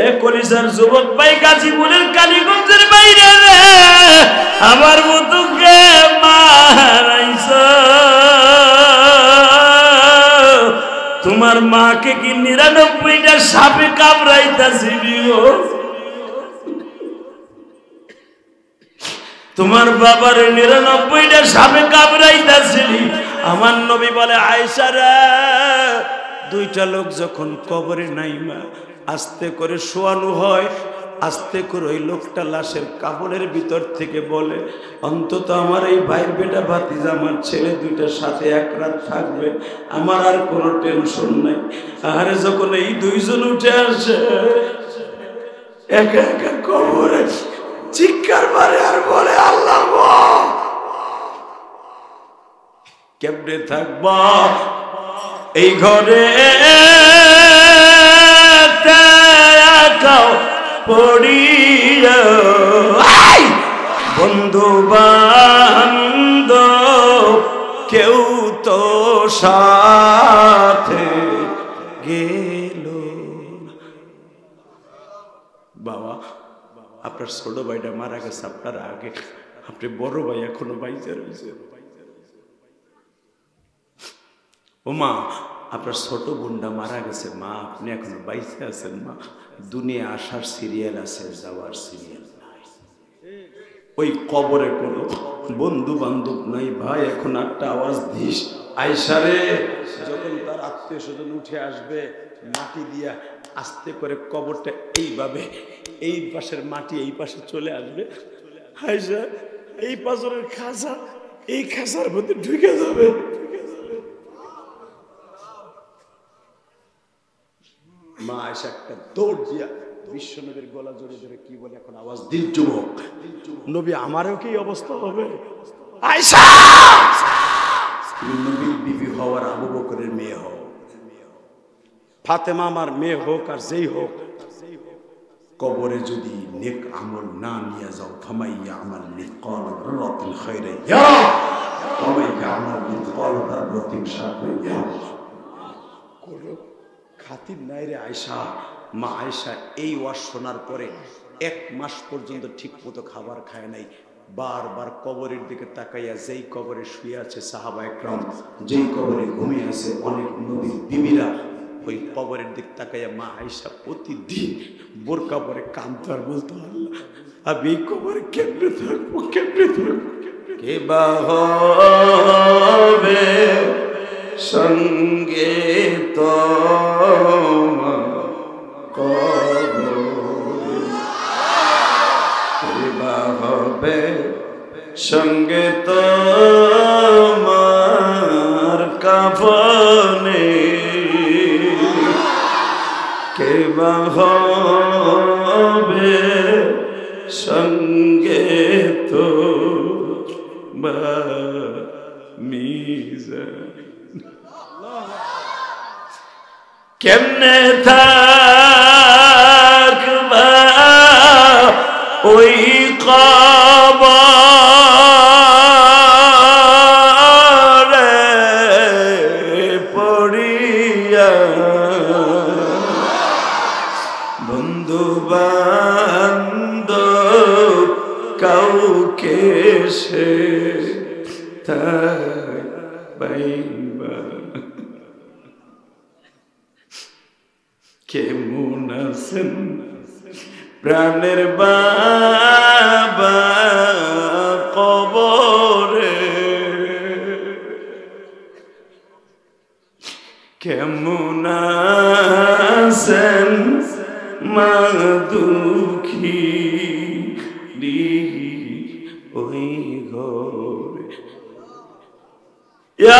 এ কলিজার যুবক ভাই, গাজীপুরের কালীগঞ্জের বাইরে রে আমার মতো কে মারাইছ? তোমার মাকে কি ৯৯টা সাপে কামড়াইতাছিলি? তোমার বাবার ৯৯টা সাপে কামড়াইতাছিলি? আমার নবী বলে, আয়েশা রে, দুইটা লোক যখন কবরে নাইমা আস্তে করে শোয়ানো হয়, আস্তে করে ওই লোকটা লাশের কাপড়ের ভিতর থেকে বলে, অন্তত আমার এই ভাইয়ের বেটা ভাতিজা, আমার ছেলে দুইটার সাথে এক রাত থাকবে, আমার আর কোনো টেনশন নাই। আরে যখন এই দুইজন উঠে আসে একা একা কবরে চিৎকার মারে আর বলে, আল্লাহ কেমনে থাকবা এই ঘরে পড়িয়া, বন্ধু বান্ধব কেউ তো সাথে গেল। বাবা, আপনার ছোট ভাইটা মারা গেছে আপনার আগে, আপনি বড় ভাই এখনো বাইচে রয়েছে। ও মা, আপনার ছোট বোনটা মারা গেছে, মা আপনি এখনো বাইচে আছেন। মা, দুনিয়া আসার সিরিয়াল আছে, যাওয়ার সিরিয়াল নাই। ওই কবরে কোনো বন্ধু বান্ধব নাই। ভাই এখন একটা আওয়াজ দিস, আয়সারে। যখন তার আত্মীয় স্বজন উঠে আসবে, মাটি দিয়া আস্তে করে কবরটা এইভাবে, এই পাশের মাটি এই পাশে চলে আসবে, আয়সা এই পাথরের খাঁচা এই খাঁচার মধ্যে ঢুকে যাবে। মা আয়েশা একটা দৌড় দিয়া বিশ্বনবীর গলা জড়িয়ে ধরে কি বলে, এখন আওয়াজ দিল, যুবক নবী আমারও কি অবস্থা হবে? আয়েশা, তুমি নবীর বিবি হওয়ার আবু বকরের মেয়ে হও, ফাতেমা আমার মেয়ে হোক আর যেই হোক, কবরে যদি নেক আমল না নিয়ে যাও, ফামাইয়া আমাল মিসকাল যাররাতিন খায়রান ইয়ারা ওয়ামাইয়া আমাল মিসকাল যাররাতিন শাররান ইয়ারা। কোন খাতির নাই রে আয়েশা। মা আয়েশা এই ওয়াজ শোনার পরে 1 মাস পর্যন্ত ঠিক মতো খাবার খায় নাই। বারবার কবরের দিকে তাকাইয়া, যেই কবরে শুয়ে আছে সাহাবা একরাম, যেই কবরে ঘুমিয়ে আছে অনেক নবীর বিবিরা, ওই কবরের দিক তাকাইয়া মা আয়েশা প্রতিদিন বোরকা পরে কাঁদতো আর বলতো, আল্লাহ আমি এই কবরে কেমনে থাকবো, কেমনে থাকবো? কে বা হবে সঙ্গে তোমার কবরে, কে বা হবে সঙ্গে তোমার কাফনে, কে বা হবে সঙ্গে তোমার মিজান। কেমনে থাকবা ওই কবরে পড়িয়া, বন্ধু বান্ধব কাউকে সে পাইবা, কেমন আছেন প্রাণের বাবা কবরে, কেমন আছেন মা দুঃখী ওই ঘরে,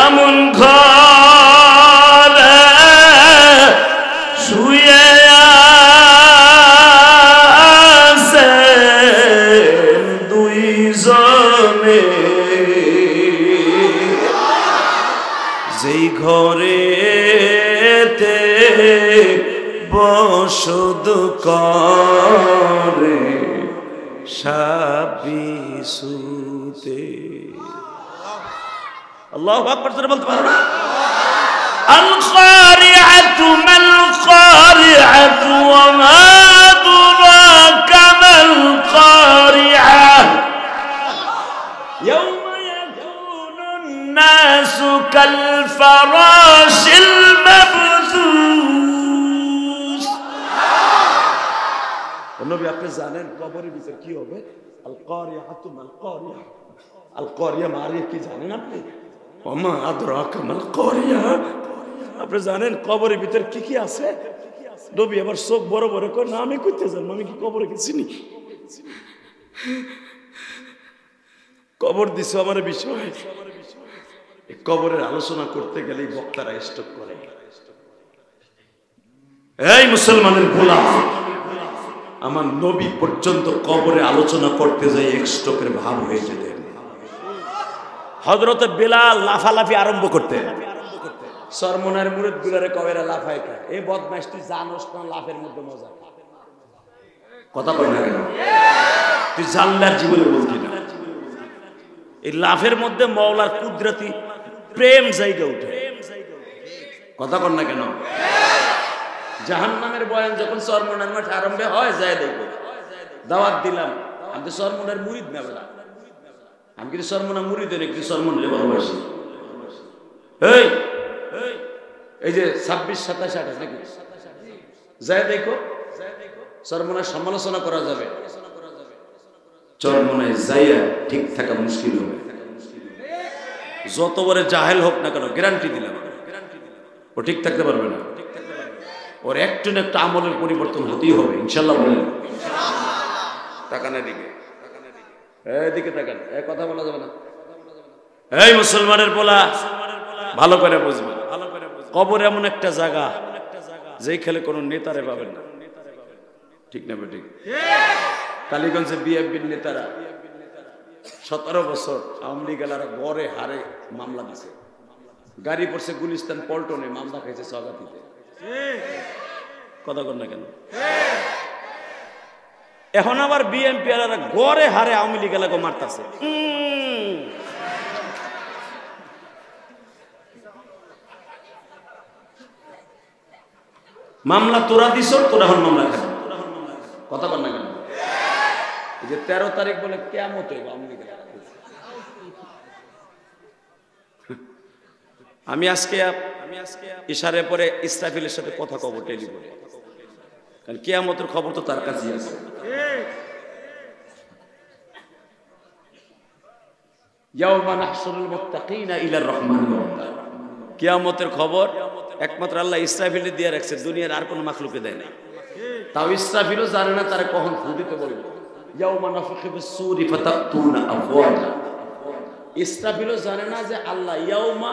এমন ঘরে শুয়ে আছে দুইজনে, যেই ঘরেতে বসত করে সাবিসুতে। আল্লাহু আকবার জোরে বলতে পারো না? আল কারিআতু মাল কারিআতু ওয়া মা ফিরাশিল মাবথুস। নবী আপনি জানেন কবরের ভিতর কি হবে? আল কারিয়াতু মাল কারিয়া, আল কারিয়া মানে কি জানেন আপনি? ওমা আদরাকা মাল কারিয়া। আপনি জানেন কবরের ভিতর কি কি আছে? নবী আবার চোখ বড় বড় করে, না আমি কইতে জানবো, আমি কি কবরে গেছি নি? কবর দিছো আমার বিষয়। কবরের আলোচনা করতে গেলেই বক্তারা স্টক করে। এই মুসলমানের গোলাম, আমার নবী পর্যন্ত কবরে আলোচনা করতে যাই এক স্টকের ভাব হয়ে যেতেন। হযরতে বেলাল লাফালাফি আরম্ভ করতেন। সরমনার মুরিদ গুলারে কবেরা লাফায় কা, এই বদমাইশ তুই জানোস না লাফের মধ্যে মজা। কথা বল না কেন? তুই জানলার জীবনে বলতি না। এই লাফের মধ্যে মওলার কুদরতি প্রেম জায়গা উঠে। কথা বল না কেন? জাহান্নামের বয়ান যখন সরমনার মাঠে আরম্ভ হয়, যায় দেখো। দাওয়াত দিলাম, আমি তো সরমনার মুরিদ না বেলা, আমি কিন্তু সরমনার মুরিদ নই, কিন্তু সরমনারে ভালোবাসি। এই যে 26, 27, 28 নাকি যায় দেখো, চরমনায় সমালোচনা করা যাবে, চরমনায় যাইয়া ঠিক থাকা মুশকিল হবে। যত বড় জাহেল হোক না কেন, গ্যারান্টি দিলাম ও ঠিক থাকতে পারবে না। ওর একটু না একটা আমলের পরিবর্তন হতেই হবে ইনশাল্লাহ। বলেন তাকানের দিকে, এদিকে তাকান, কথা বলা যাবে না। এই মুসলমানের পোলা, ভালো করে বুঝবেন, কবর এমন একটা জায়গা যেখানে কোনো নেতারে পাবেন না। ঠিক না ঠিক? কালীগঞ্জে বিএনপির নেতারা 17 বছর আওয়ামী লীগেরা গড়ে হারে মামলা দিছে, গাড়ি পড়ছে গুলিস্তান পল্টনে, মামলা খাইছে সগাতিতে। কথা কর না কেন? এখন আবার বিএনপি গড়ে হারে আওয়ামী লীগেরাকে মারতাছে। মামলা তোরা দিছ, তোরা এখন মামলা খাবি। কথা বল না কেন? এই যে 13 তারিখ বলে কিয়ামত হইব আওয়ামী লীগের। আমি আজকে ইশারে পরে ইসরাফিলের সাথে কথা কব টেলিফোনে, কারণ কিয়ামতের খবর তো তার কাছেই আছে। ইয়াউমা নাহশুরুল মুত্তাকিনা ইলার রহমানির ওয়াদা। কিয়ামতের খবর একমাত্র আল্লাহ ইসরাফিলে দিয়ে রাখছে, দুনিয়ার আর কোনো মাখলুকে দেয় না। তাও ইসরাফিলও জানে না তারা কখন ফু দিতে বলবে। ইয়াউমা নাফখিফু ফিস-সূরি ফাতাতুনা আফওয়াজা। ইসরাফিলও জানে না যে আল্লাহ ইয়াউমা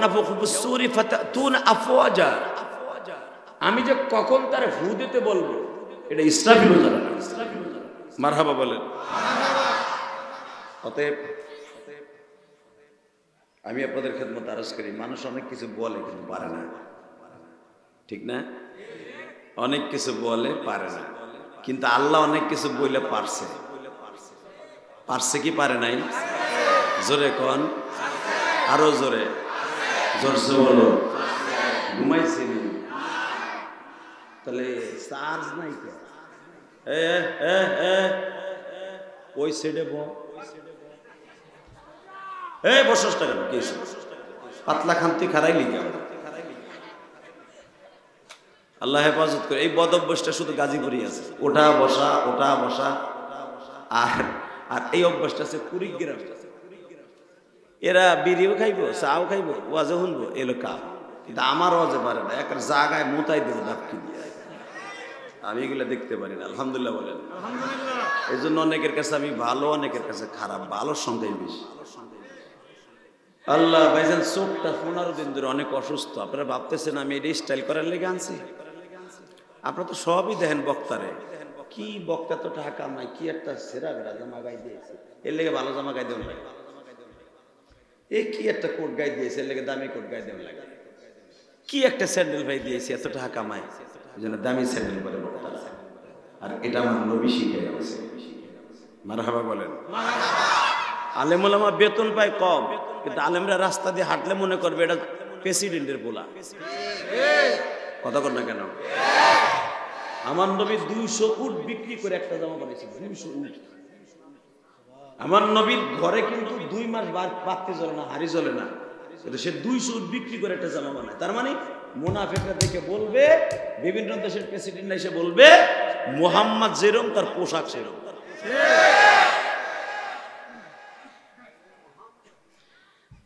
নাফখু ফিস-সূরি ফাতাতুনা আফওয়াজা, আমি যে কখন তারে ফু দিতে বলবো এটা ইসরাফিলও জানে না। মারহাবা বলেন। অতএব আমি আপনাদের খেদমত আরজ করি, মানুষ অনেক কিছু বলে কিন্তু পারে না। ঠিক না? অনেক কিছু বলে পারে না, কিন্তু আল্লাহ অনেক কিছু বলে পারছে। পারছে কি পারে নাই? জোরে কোন, আরো জোরে, জোরসে বলো। ঘুমাইছে তাহলে চার্জ নাই তো? ওই সাইডে বসস টাকা পাতলা খান্তি খারাই লিখে। আল্লাহ হেফাজত করে। এই বদ অভ্যাসটা শুধু গাজীপুরই আছে, ওঠা বসা ওঠা বসা। আর আর এই অভ্যাসটা আছে কুড়িগ্রাম। এরা বিড়িও খাইবো, চাও খাইবো, ওয়াজে শুনবো, এলো কাম। কিন্তু আমার ওয়াজে পারে না, এক জায়গায় মোতাই দেবো ডাবকি দিয়ে। আমি এগুলো দেখতে পারি না। আলহামদুলিল্লাহ বলেন। এই জন্য অনেকের কাছে আমি ভালো, অনেকের কাছে খারাপ। ভালোর সংখ্যাই বেশি। আল্লাহ ভাইজান চোখটা 15 দিন ধরে অনেক অসুস্থ। আপনারা ভাবতেছেন আমি এটা স্টাইল করার লেগে আনছি? আপনারা তো সবই দেখেন বক্তারে, কি বক্তা তো টাকা কামায়, কি একটা সেরা বেড়া জামা গাই দিয়েছে, এর লেগে ভালো জামা গাই দেওয়া লাগে। এ কি একটা কোট গাই দিয়েছে, এর লেগে দামি কোট গাই দেওয়া লাগে। কি একটা স্যান্ডেল ভাই দিয়েছে, এত টাকা কামায়, ওই জন্য দামি স্যান্ডেল পরে বক্তারা। আর এটা আমার নবী শিখে গেছে। মারহাবা বলেন। আলেম ওলামা বেতন পায় কম, কিন্তু আলেমরা রাস্তা দিয়ে হাঁটলে মনে করবে এটা প্রেসিডেন্টের পোলা। কথা কর না কেন? আমার নবী 200 উট বিক্রি করে একটা জামা বানিয়েছে। 200 উট। আমার নবীর ঘরে কিন্তু 2 মাস বাতি জ্বলে না, হাড়ি জ্বলে না, কিন্তু সে 200 উট বিক্রি করে একটা জামা বানায়। তার মানে মুনাফিকরা দেখে বলবে, বিভিন্ন দেশের প্রেসিডেন্ট এসে বলবে মুহাম্মদ যেরকম তার পোশাক সেরকম।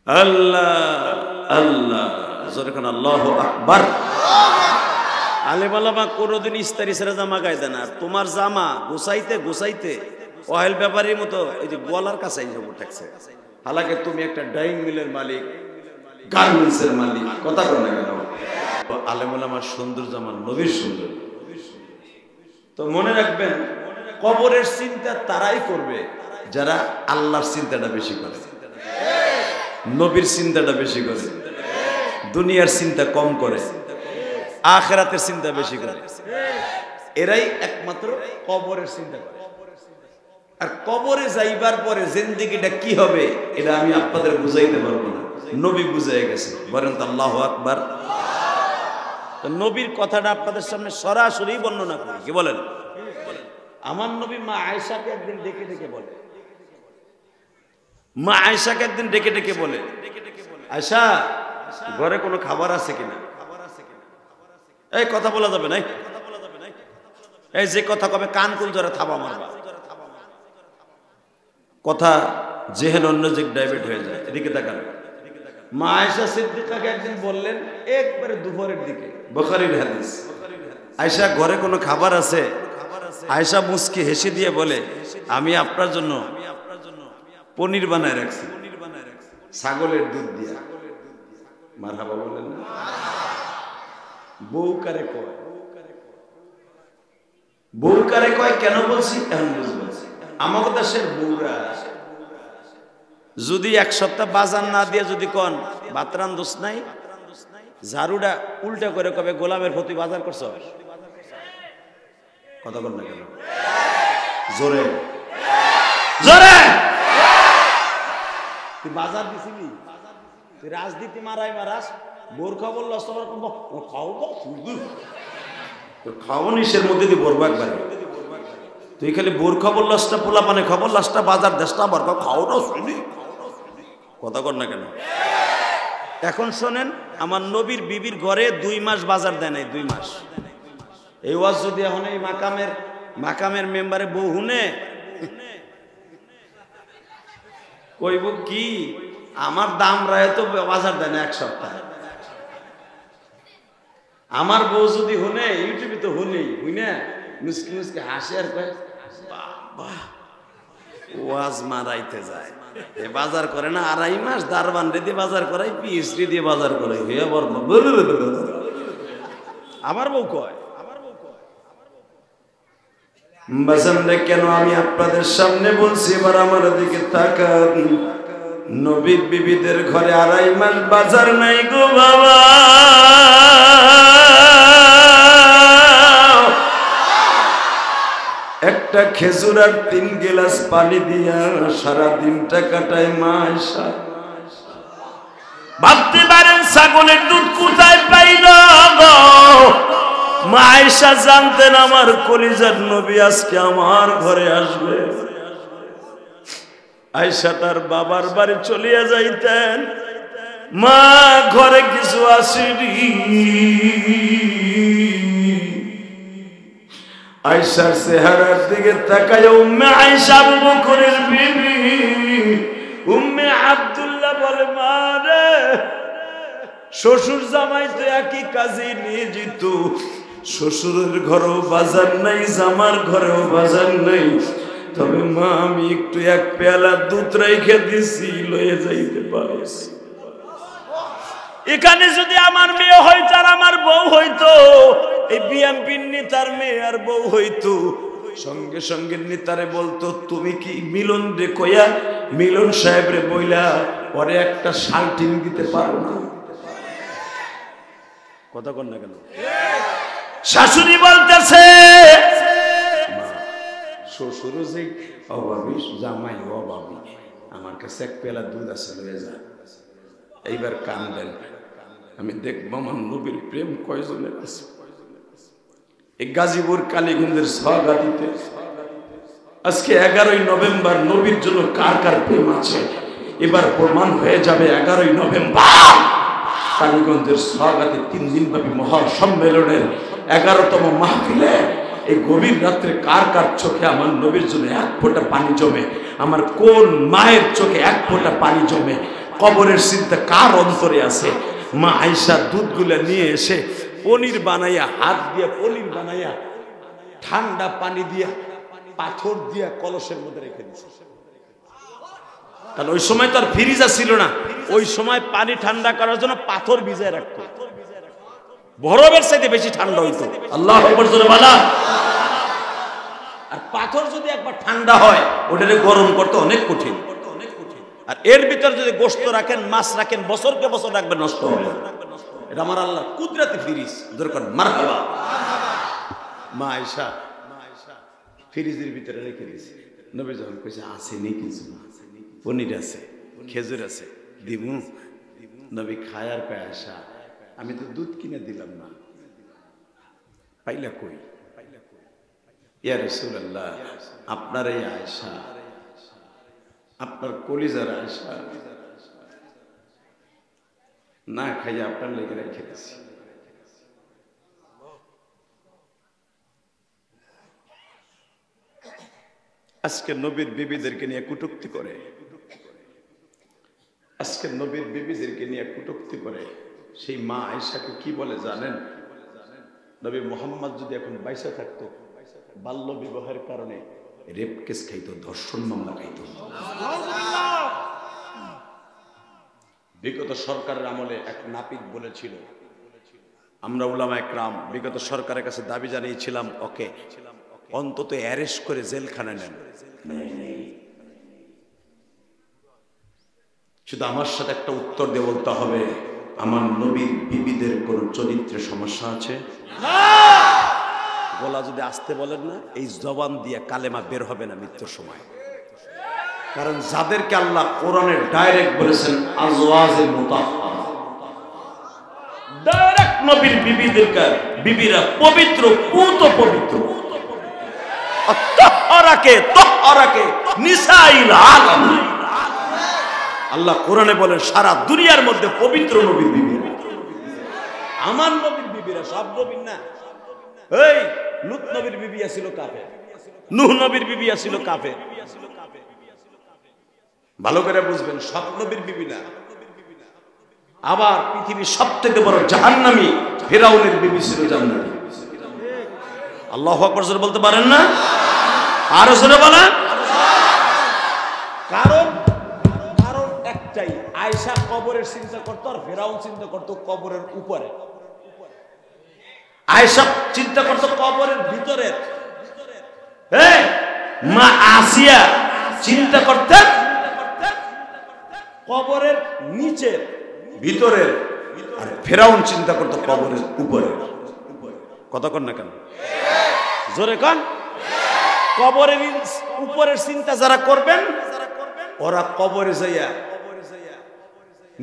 আল্লাহ আল্লাহ জোরে কোন আল্লাহু আকবার। আলেম ওলামা কোনোদিন ইস্তারি ছেড়ে জামা গাইতে না। আর তোমার জামা গোছাইতে গোছাইতে অয়েল ব্যাপারীর মতো এই যে গলার কাছে ঠেকছে। হালাকে তুমি একটা ডাইং মিলের মালিক, গার্মেন্টসের মালিক, কথা বল না কেন? আলেম ওলামার সুন্দর জামা নবীর সুন্দর। তো মনে রাখবেন, কবরের চিন্তা তারাই করবে যারা আল্লাহর চিন্তাটা বেশি করে, নবীর চিন্তাটা বেশি করে, দুনিয়ার চিন্তা কম করে, আখিরাতের চিন্তা বেশি করে। এরাই একমাত্র কবরের চিন্তা করে। আর কবরে যাইবার পরে জিন্দেগিটা কি হবে এটা আমি আপনাদের বুঝাইতে পারবো না, নবী বুঝাই গেছে। বলেন তো আল্লাহু আকবার। তো নবীর কথাটা আপনাদের সামনে সরাসরি বর্ণনা করি। কি বলেন? আমার নবী মা আয়েশাকে একদিন ডেকে ডেকে বলে, মা আয়েশাকে একদিন ডেকে ডেকে বলে, আয়েশা ঘরে কোনো খাবার আছে কিনা? এই কথা বলা যাবে না, এই যে কথা কবে কান কুল ধরে থাবা মারবা, কথা যেহেন অন্য দিক ডাইভার্ট হয়ে যায়। এদিকে তাকান। মা আয়েশা সিদ্দিকাকে একদিন বললেন একবারে দুপুরের দিকে, বুখারীর হাদিস, আয়েশা ঘরে কোনো খাবার আছে? আয়েশা মুস্কি হেসে দিয়ে বলে, আমি আপনার জন্য পনির বানায় রাখছি, ছাগলের দুধ দিয়া। মারহাবা বলেন না? বউ কারে কয়, বউ কারে কয় কেন বলছি এখন বুঝবেন। আমাকে দেশের বউরা যদি 1 সপ্তাহ বাজার না দিয়ে যদি কন বাতরান দোষ নাই, ঝাড়ুটা উল্টা করে কবে গোলামের প্রতি বাজার করছ, কথা বল না কেন? জোরে জোরে। তুই বাজার দিছিলি, তুই রাজনীতি মারাই মারাস, বোর খবর লস খাও নিশের মধ্যে দিয়ে বরবাদ বাড়ি। তুই খালি বোর খবর লসটা, পোলা পানে খবর লসটা, বাজার দেশটা বরকা খাওয়াটাও শুনি, কথা কর না কেন? এখন শোনেন, আমার নবীর বিবির ঘরে 2 মাস বাজার দেয় নাই, 2 মাস। এই ওয়াজ যদি এখন এই মাকামের মেম্বারে বউ হুনে কইব কি, আমার দাম রায় তো বাজার দেয় না 1 সপ্তাহ। আমার বউ যদি হুনে, ইউটিউবে তো হুনেই, হুইনা মুসকি মুসকি হাসে আর কয় বাবা ওয়াজ মারাইতে যায়, এ বাজার করে না 2.5 মাস, দারবান রে দিয়ে বাজার করাই, পিএসডি দিয়ে বাজার করাই। হে আবার আমার বউ কয়, বাজানরে কেন আমি আপনাদের সামনে বলছি, এবার আমার দিকে তাকান। নবীর বিবিদের ঘরে 2.5 মাস বাজার নাই গো বাবা। একটা খেজুর আর 3 গ্লাস পানি দিয়া সারা দিনটা কাটায় মা আয়েশা। ভাবতে পারেন ছাগলের দুধ কোথায় পাইল গো? মা আয়েশা জানতেন আমার কলিজার নবী আজকে আমার ঘরে আসবে। আয়েশা তার বাবার বাড়ি চলিয়া যাইতেন, মা ঘরে কিছু আসেনি। আয়েশার চেহারার দিকে তাকায় উম্মে আয়েশা আবু বকরের বিবি উম্মে আব্দুল্লাহ বলে, মা রে, শ্বশুর জামাই তো একই কাজে নিয়ে যেত, শ্বশুরের ঘরেও বাজার নাই, জামার ঘরেও বাজার নাই, তবে মা আমি একটু 1 পেয়ালা দুধ রেখে দিছি, লয়ে যাইতে পারিস। এখানে যদি আমার মেয়ে হইতো আর আমার বউ হইতো, এই বিএমপির নেতার মেয়ে আর বউ হইতো, সঙ্গে সঙ্গে নেতারে বলতো তুমি কি মিলন রে কইয়া মিলন সাহেব রে বইলা পরে একটা শালটিন দিতে পারো না, কথা কন না কেন? শাশুড়ি বলতেছে শ্বশুর যে অভাবী, জামাই অভাবী, আমার কাছে 1 পেয়ালা দুধ আছে, লয়ে যা। এইবার কান দেন, আমি দেখবো আমার নবীর প্রেম কয়জনের আছে। এই গাজীপুর কালীগঞ্জের সগাদিতে আজকে 11ই নভেম্বর, নবীর জন্য কার কার প্রেম আছে এবার প্রমাণ হয়ে যাবে। 11ই নভেম্বর কালীগঞ্জের সোহাগাতে 3 দিনব্যাপী মহাসম্মেলনের 11তম মাহফিলে এই গভীর রাত্রে কার কার চোখে আমার নবীর জন্য 1 ফোঁটা পানি জমে, আমার কোন মায়ের চোখে 1 ফোঁটা পানি জমে, কবরের চিন্তা কার অন্তরে আছে। মা আয়েশা দুধগুলা নিয়ে এসে পনির বানাইয়া, হাত দিয়ে পনির বানাইয়া ঠান্ডা পানি দিয়া পাথর দিয়া কলসের মধ্যে রেখে দিয়েছে। কারণ ওই সময় তো আর ফ্রিজ ছিল না, ওই সময় পানি ঠান্ডা করার জন্য পাথর ভিজায় রাখতো, বরফের চাইতে বেশি ঠান্ডা হইতো। আল্লাহু আকবার জোরে বলা। আর পাথর যদি একবার ঠান্ডা হয় ওটাকে গরম করতে অনেক কঠিন। আর এর ভিতর যদি গোশত রাখেন, মাছ রাখেন, বছরকে বছর রাখবেন, নষ্ট হবে। এটা আমার আল্লাহর কুদরতি ফ্রিজ, দরকার মারহাবা। মা আয়েশা ফ্রিজের ভিতরে রেখে দিয়েছে। নবী যখন কইছে আছে নেই কিছু, পনির আছে, খেজুর আছে, দিমু। নবী খায়ার পায় আয়েশা, আমি তো দুধ কিনে দিলাম না, পাইলা কই? ইয়া রাসূলুল্লাহ, আপনার এই আয়েশা, আপনার কলিজার আয়েশা না খাইয়া আপনার লেগে রেখে দিছি। আজকে নবীর বিবিদেরকে নিয়ে কটূক্তি করে, আজকে নবীর বিবিদেরকে নিয়ে কটূক্তি করে। সেই মা আয়েশাকে কি বলে জানেন? নবী মুহাম্মদ যদি এখন বাইসা থাকতো, বাল্য বিবাহের কারণে রেপ কেস খাইতো, ধর্ষণ মামলা খাইতো। বিগত সরকারের আমলে এক নাপিত বলেছিল, আমরা উলামা একরাম বিগত সরকারের কাছে দাবি জানিয়েছিলাম, ওকে অন্তত অ্যারেস্ট করে জেলখানায় নেন। শুধু আমার সাথে একটা উত্তর দিয়ে বলতে হবে, আমার নবীর বিবিদের কোন চরিত্রে সমস্যা আছে? গলা যদি আসতে বলেন না, এই জবান দিয়ে কালেমা বের হবে না মৃত্যুর সময়। কারণ যাদেরকে আল্লাহ কোরআনে ডাইরেক্ট বলেছেন আজওয়াজে মুতাহহারা, ডাইরেক্ট নবীর বিবিদেরকে, বিবিরা পবিত্র, পুত পবিত্র। তাহহারাকে নিসাইল আলাম, আল্লাহ কোরআনে বলেন সারা দুনিয়ার মধ্যে পবিত্র নবীর বিবিরা। আমার নবীর বিবিরা সব নবীর না। এই লূত নবীর বিবি ছিল কাফের, নূহ নবীর বিবি ছিল কাফের। ভালো করে বুঝবেন, সব নবীর বিবি না। আবার পৃথিবীর সবথেকে বড় জাহান্নামী ফিরাউনের বিবি ছিল জান্নাতি। আল্লাহু আকবার জোরে বলতে পারেন না? আরো জোরে বলেন। কারণ একটাই, আয়েশা কবরের চিন্তা করতো আর ফিরাউন চিন্তা করতো কবরের উপরে। আয়েশা চিন্তা করতো কবরের ভিতরে, মা আসিয়া চিন্তা করতেন কবরের নিচের ভিতরের, আর ফিরাউন চিন্তা করতো কবরের উপরে। কথা কন না কেন? জোরে কন। কবরের উপরের চিন্তা যারা করবেন, ওরা কবরে যাইয়া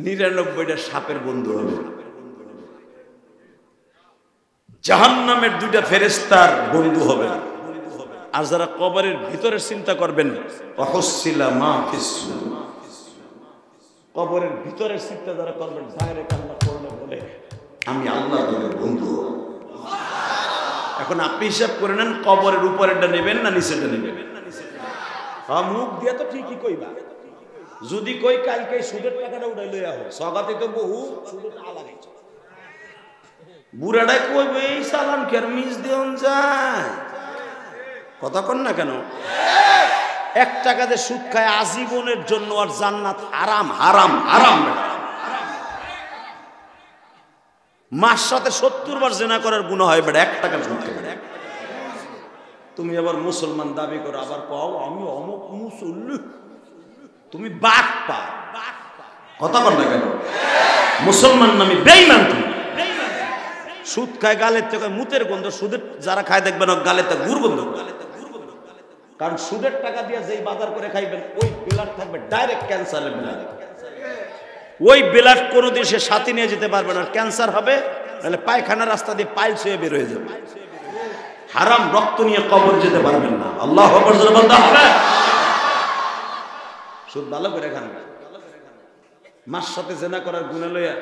99টা সাপের বন্ধু হবে, জাহান্নামের 2টা ফেরেশতার বন্ধু হবে। আর যারা কবরের ভিতরের চিন্তা করবেন, অহসিলা মা ফিসু, কবরের ভিতরের চিন্তা যারা করবেন, ডাইরেক্ট আল্লাহ কোরআনে বলে আমি আল্লাহ তোদের বন্ধু। এখন আপনি হিসাব করে নেন, কবরের উপরেরটা নেবেন না নিচেরটা নেবেন? মুখ দিয়ে তো ঠিকই কইবা। যদি কই কালকে সুদের টাকাটা উঠাই লইয়া হোক, সগাতে তো বহু সুদের টাকা লাগাইছে, বুড়াটাই কইবে এই সালান কি আর মিস দেন যায়? কথা কন না কেন? 1 টাকাতে সুদ খায় আজীবনের জন্য, আর জান্নাত হারাম হারাম হারাম। মার সাথে 70 বার জিনা করার গুনাহ হয় বেটা 1 টাকা সুদ খায়। তুমি আবার মুসলমান দাবি করো, আবার পাও আমি অমুক মুসল্লি, তুমি বাঘ পা। কথা কন না কেন? মুসলমান নামে বেঈমান তুমি। সুদ খায় গালের থেকে মুতের গন্ধ, সুদের যারা খায় দেখবেন গালের থেকে গুড় গন্ধ। কারণ সুদের টাকা দিয়ে যেই বাজার করে খাইবেন, ওই ব্লাড থাকবে ডাইরেক্ট ক্যান্সারের ব্লাড। ওই ব্লাড কোনো দেশে সাথে নিয়ে যেতে পারবে না, ক্যান্সার হবে, নাহলে পায়খানা রাস্তা দিয়ে পাইলস হয়ে বের হয়ে যাবে। হারাম রক্ত নিয়ে কবর যেতে পারবেন না। আল্লাহু আকবার জোরে বলতে হবে। সুদ ভালো করে খান না। মার সাথে জেনা করার গুনাহ লইয়া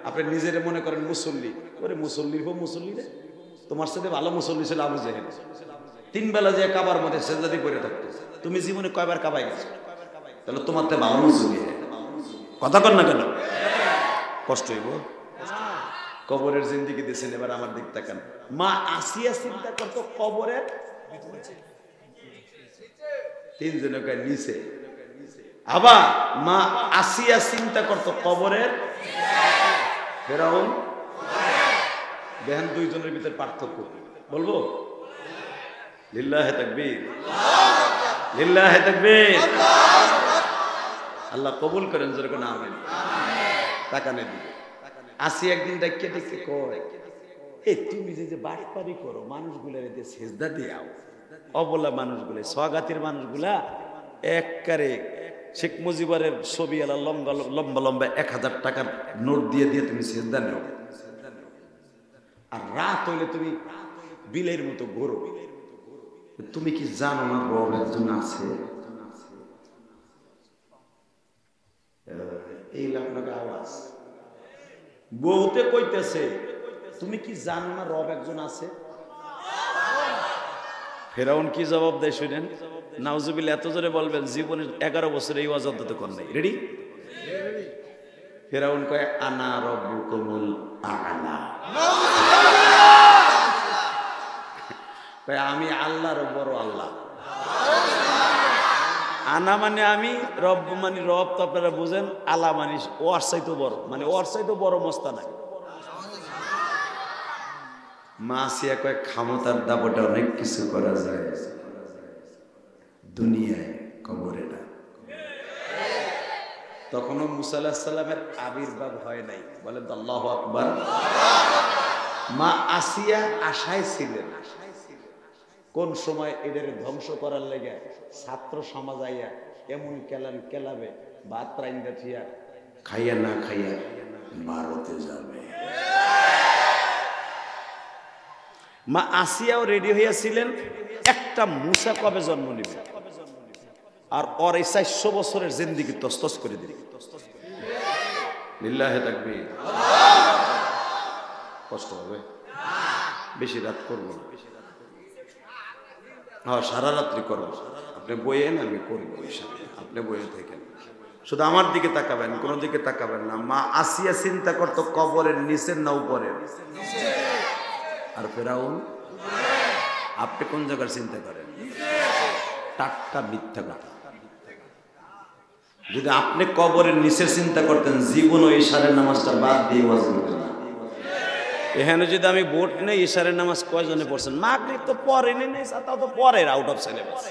আপনি নিজেরে মনে করেন মুসল্লি। ওরে মুসল্লি হো মুসল্লি রে, তোমার সাথে ভালো মুসল্লি ছিল আবু জেহেল। 3 বেলা যে কাবার মধ্যে সেজদাদি করে থাকতো, তুমি জীবনে কয়বার কাবায় গেছো? তাহলে তোমার তো ভালো মুসল্লি। কথা কর না কেন? কষ্ট হইব। কবরের জিন্দেগি দিয়েছেন, এবার আমার দিক তাকান। মা আসিয়া চিন্তা করতো কবরের 3 জনকে নিচে, আবার মা আসিয়া চিন্তা করতো কবরের ফেরাউন। দেখেন 2 জনের ভিতর পার্থক্য বলবো? লিল্লাহে তাকবীর, লিল্লাহে তাকবীর। আল্লাহ কবুল করেন, যেরকম আমিন। তাকানে দিবে আসি একদিন ডাকিয়ে ডেকে কয়, এই তুমি যে বাটপারি করো, মানুষগুলার এতে সেজদা দিয়াও, অবলা মানুষগুলো, সোয়াগাতির মানুষগুলা একবারে শেখ মুজিবরের ছবি আলা লম্বা লম্বা লম্বা 1000 টাকার নোট দিয়ে দিয়ে তুমি সেজদা নেও, আর রাত হইলে তুমি বিলের মতো ঘোরো। তুমি কি জানো না রব একজন আছে? এই আপনাকে আওয়াজ বহুতে কইতেছে, তুমি কি জানো না রব একজন আছে? ফেরাউন কি জবাব দেয় শুনেন, নাউজুবিল্লাহ। এত জোরে বলবেন, জীবনে 11 বছর এই ওয়াজ অন্তত কর নাই। রেডি? ফেরাউন কয়, আনা রব্বুকুমুল আ'লা। কয় আমি আল্লাহর বড় আল্লাহ। আনা মানে আমি, রব মানে রব তো আপনারা বুঝেন, আলা মানে ওর চাইতে বড়, মানে ওর চাইতে বড় মস্তা নাই। মা আসিয়া কয়, ক্ষমতার দাপটে অনেক কিছু করা যায় দুনিয়ায়, কবরে না। তখনও মুসা আলাইহিস সালামের আবির্ভাব হয় নাই, বলেন তো আল্লাহু আকবার। মা আসিয়া আশায় ছিলেন কোন সময় এদের ধ্বংস করার লেগে ছাত্র সমাজ আইয়া এমন কেলান কেলাবে, ভাত রাইন্দা থিয়া খাইয়া না খাইয়া ভারতে যাবে। মা আসিয়াও রেডি হইয়াছিলেন, একটা মুসা কবে জন্ম নিবে, আর ওর এই 400 বছরের জিন্দেগি তসতস করে দিবে। লিল্লাহে তাকবীর। কষ্ট হবে, বেশি রাত করবো না। হ্যাঁ, সারা রাত্রি করবো। আপনি বইয়েন, আমি করি বৈশাখে, আপনি বইয়ে থাকেন। শুধু আমার দিকে তাকাবেন, কোনো দিকে তাকাবেন না। মা আসিয়া চিন্তা করতো কবরের নিচের না উপরের, আর ফেরাউন আপনি কোন জায়গার চিন্তা করেন? টাটকা মিথ্যা কথা। যদি আপনি কবরের নিচে চিন্তা করতেন, জীবনও ইশারের নামাজটা বাদ দিয়ে ওয়াজ করতেন না। এখানে যদি আমি ভোট নেই, ইশারের নামাজ কয়জনে পড়ছেন? মাগরিব তো পরে নেই, তাও তো পরের, আউট অফ সিলেবাস।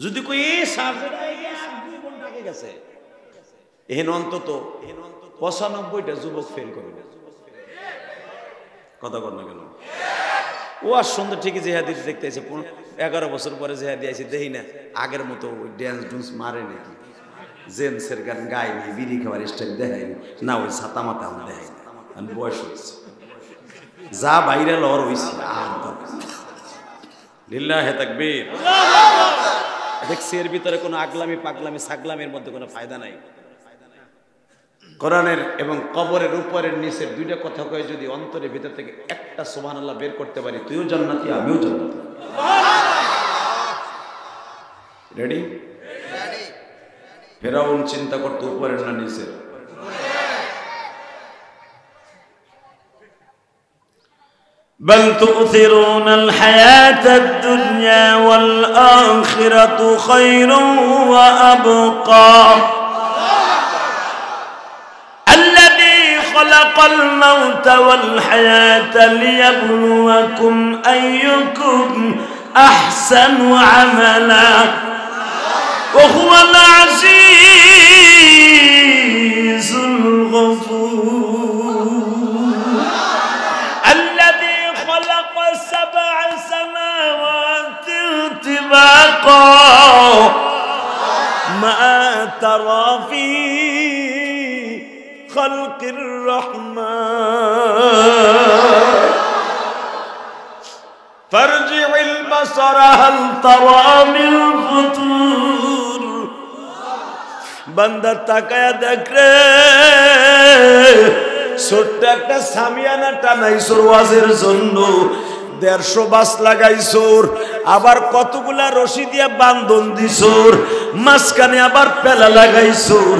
যদি কই এই সাবজেক্ট 2 ঘন্টা আগে গেছে, এখানে অন্তত 95টা যুবক ফেল করবে। কথা কর না কেন? ও আর সুন্দর ঠিকই জেহাদি দেখতে আছে, 11 বছর পরে জেহাদি আছে, দেখি না আগের মতো ওই ড্যান্স ডুন্স মারে নাকি, জেমসের গান গায়নি, বিড়ি খাওয়ার স্টাইল দেখায়নি না, ওই ছাতা মাথা আমার দেখায়নি। আমি বয়স হয়েছে, যা বাইরে লর হয়েছি আর লিল্লাহে তাকবীর। দেখছি এর ভিতরে কোনো আগলামি পাগলামি ছাগলামির মধ্যে কোনো ফায়দা নাই। কোরআনের এবং কবরের উপরের নিচের 2টা কথা কয়ে যদি অন্তরের ভিতর থেকে একটা সুবহানাল্লাহ বের করতে পারি, তুইও জান্নাতি আমিও জান্নাতি। রেডি? ফেরাউন চিন্তা করতে উপরের না নিচের? بل تؤثرون الحياة الدنيا والآخرة خير وأبقى الذي خلق الموت والحياة ليبلوكم أيكم أحسن عملا وهو العزيز الغفور الذي خلق 7 سماوات طباقا ما ترى في خلق الرحمن البصر هل ترى من فطور বান্দা তাকায়া দেখ রে ছোট্ট একটা সামিয়ানা টানাইছোর ওয়াজের জন্য 150 বাস লাগাইছোর আবার কতগুলা রশি দিয়া বান্ধন দিছোর মাঝখানে আবার পেলা লাগাইছোর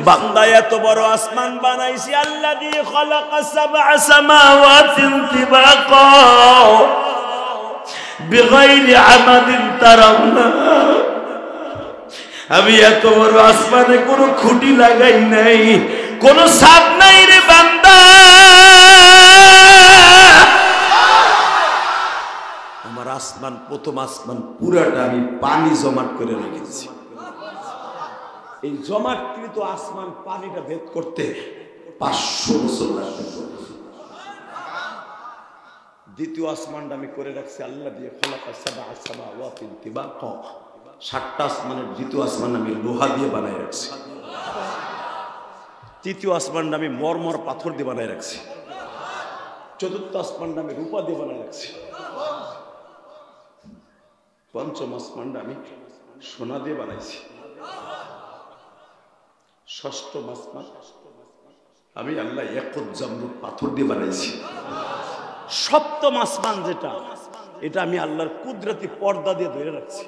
বান্দা এত বড় আসমান বানাইছি আল্লাযী খালাকা সাবআ সামাওয়াতিন তিবাকা বিগাইরি আমাদিন তারাউনা আমি এত বড় আসমানে কোনো খুঁটি লাগাই নাই কোনো ছাদ নাই রে বান্দা আমার আসমান প্রথম আসমান পুরাটা আমি পানি জমাট করে রেখেছি এই জমাটকৃত আসমান পানিটা ভেদ করতে 500 বছর লাগবে দ্বিতীয় আসমানটা আমি করে রাখছি আল্লাহ দিয়ে খালাকা সাবআ সামাওয়াতিন তিবাকা 7টা আসমানের দ্বিতীয় আসমান আমি লোহা দিয়ে বানাই রাখছি তৃতীয় আসমানটা আমি মরমর পাথর দিয়ে বানাই রাখছি চতুর্থ আসমানটা আমি রূপা দিয়ে বানাই রাখছি পঞ্চম আসমানটা আমি সোনা দিয়ে বানাইছি ষষ্ঠম আসমান আমি আল্লাহ ইয়াকুত জামরুদ পাথর দিয়ে বানাইছি সপ্তম আসমান যেটা এটা আমি আল্লাহর কুদরতি পর্দা দিয়ে ধরে রাখছি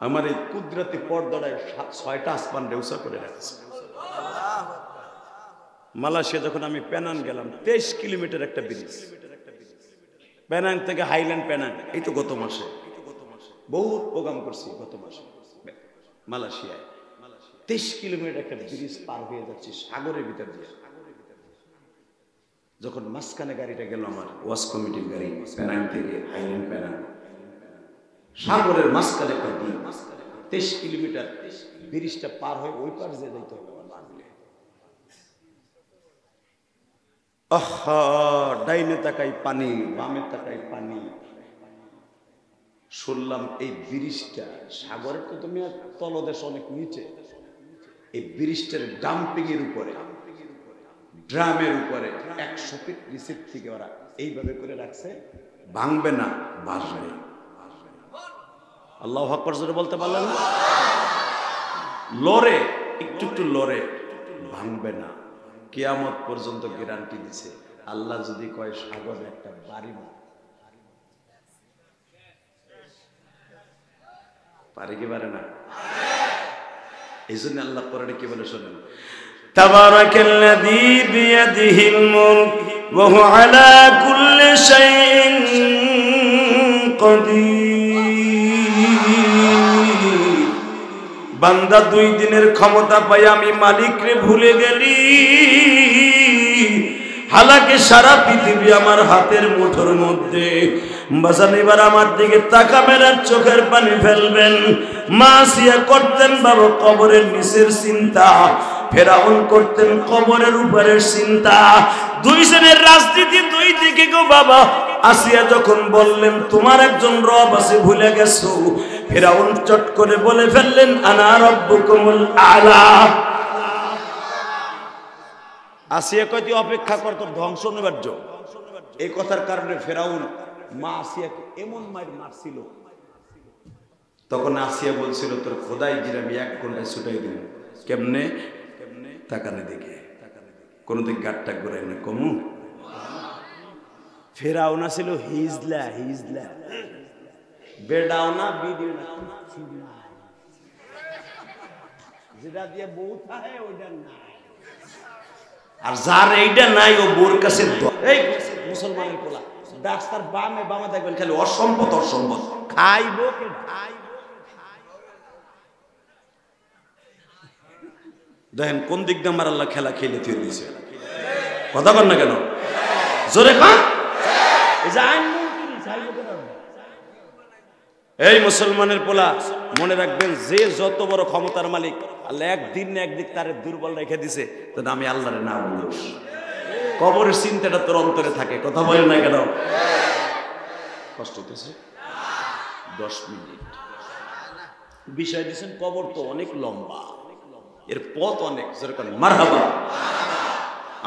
আমার এই কুদরতি পর্দাটায় 6টা আসমান রেউসা করে রাখছি মালয়েশিয়া যখন আমি পেনাং গেলাম 23 কিলোমিটার একটা ব্রিজ পেনাং থেকে হাইল্যান্ড পেনাং এই তো গত মাসে বহুত প্রোগ্রাম করছি গত মাসে মালয়েশিয়ায় 23 কিলোমিটার একটা ব্রিজ পার হয়ে যাচ্ছি সাগরের ভিতর দিয়ে যখন মাঝখানে গাড়িটা গেল আমার ওয়াজ কমিটির গাড়ি পেনাং থেকে হাইল্যান্ড পেনাং সাগরের মাঝখানে একটা দ্বীপ 23 কিলোমিটার ব্রিজটা পার হয়ে ওই পার যে যাইতে হবে আহা ডাইনে তাকাই পানি বামে তাকাই পানি শুনলাম এই ব্রিজটা সাগরের তো তুমি তলদেশ অনেক নিচে এই ব্রিজটার ডাম্পিং এর উপরে ড্রামের উপরে 100 ফিট নিচের থেকে ওরা এইভাবে করে রাখছে ভাঙবে না ভাসবে আল্লাহু আকবার জোরে বলতে পারলেন না লড়ে একটু একটু লড়ে ভাঙবে না কিয়ামত পর্যন্ত গ্যারান্টি দিছে আল্লাহ যদি কয় সাগরে একটা বাড়ি পারে কি পারে না এই জন্য আল্লাহ কোরআনে কি বলে শোনেন তাবারাকাল্লাযী বিয়াদিহিল মুলক ওয়া হুয়া আলা কুল্লি শাইইন কাদির বান্দা 2 দিনের ক্ষমতা পাই আমি মালিকরে ভুলে গেলি হালাকে সারা পৃথিবী আমার হাতের মুঠোর মধ্যে বাজান এবার আমার দিকে তাকাবেন আর চোখের পানি ফেলবেন মাসিয়া করতেন বাবা কবরের নিচের চিন্তা ফেরাউন করতেন কবরের উপরের চিন্তা দুই জনের রাজনীতি দুই দিকে গো বাবা আসিয়া যখন বললেন তোমার একজন রব আছে ভুলে গেছো ফেরাউন চট করে বলে ফেললেন আনা রব্বুকুমুল আলা আসিয়া কইতে অপেক্ষা কর তোর ধ্বংস নিবার্য এই কথার কারণে ফেরাউন মা আসিয়াকে এমন মার মারছিল তখন আসিয়া বলছিল তোর খোদাই গিয়ে আমি 1 ঘন্টায় ছুটাই দিব কেমনে তাকানে দিকে কোন দিক গাটটা ঘুরাই না কমু ফেরাউন ছিল হিজলা হিজলা বেডাও না ভিডিও না যেটা দিয়ে বউ থাকে ওইটা না আর যার এইটা নাই ও বোর কাছে এই মুসলমানের পোলা রাস্তার বামে বামে দেখবেন খালি অসম্পদ অসম্পদ খাইবো কে দেখেন কোন দিক দিয়ে আমার আল্লাহ খেলা খেলে থিয়ে দিয়েছে কথা বল না কেন জোরে খান এই মুসলমানের পোলা মনে রাখবেন যে যত বড় ক্ষমতার মালিক আল্লাহ একদিন না একদিন তার দুর্বল রেখে দিছে তো আমি আল্লাহরে না বলি কবরের চিন্তাটা তোর অন্তরে থাকে কথা বলে না কেন কষ্ট হতেছে 10 মিনিট বিষয় দিচ্ছেন কবর তো অনেক লম্বা এর পথ অনেক যেরকম মারহাবা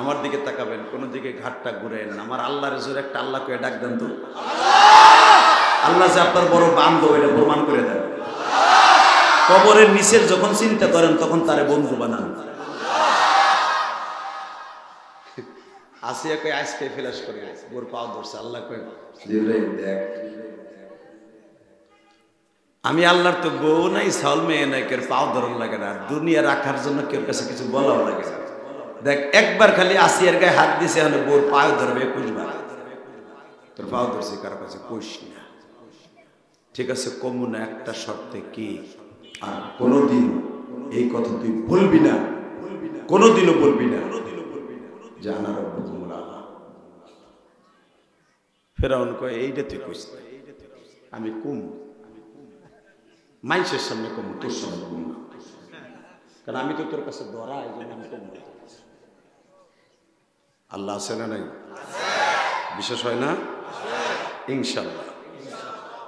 আমার দিকে তাকাবেন, কোন দিকে ঘাটটা ঘুরেন না। আমার আল্লাহর জোরে একটা আল্লাহ করে ডাক দেন তো। আল্লাহ যে আপনার বড় বান্ধব এটা প্রমাণ করে দেন। কবরের নিচের যখন চিন্তা করেন তখন তারে বন্ধু বানান। আসিয়া কই আজকে ফ্ল্যাশ করে ওর পাও ধরছে, আল্লাহ কই দেখ আমি আল্লাহর তো বউ নাই, সাউল মেয়ে নাই, কেউ পাও ধরন লাগে না, দুনিয়া রাখার জন্য কেউ কাছে কিছু বলাও লাগে না। দেখ একবার খালি আসিয়ার গায়ে হাত দিছে, হলে বউর পাও ধরবে 21 বার। তোর পাও ধরছে কারো কাছে কইস না, ঠিক আছে কমু না, একটা শর্তে কি, আর কোনোদিন এই কথা তুই বলবি না, কোনোদিনও বলবি না যে আনা রব্বুকুমুল আ'লা। ফেরাউন কয় এইটা তুই কইস না, আমি কুম মানুষের সামনে কম, তোর সামনে কম না, কারণ আমি তো তোর কাছে ধরা, এই জন্য আমি কম। আল্লাহ আছে না নাই? বিশেষ হয় না ইনশাআল্লাহ।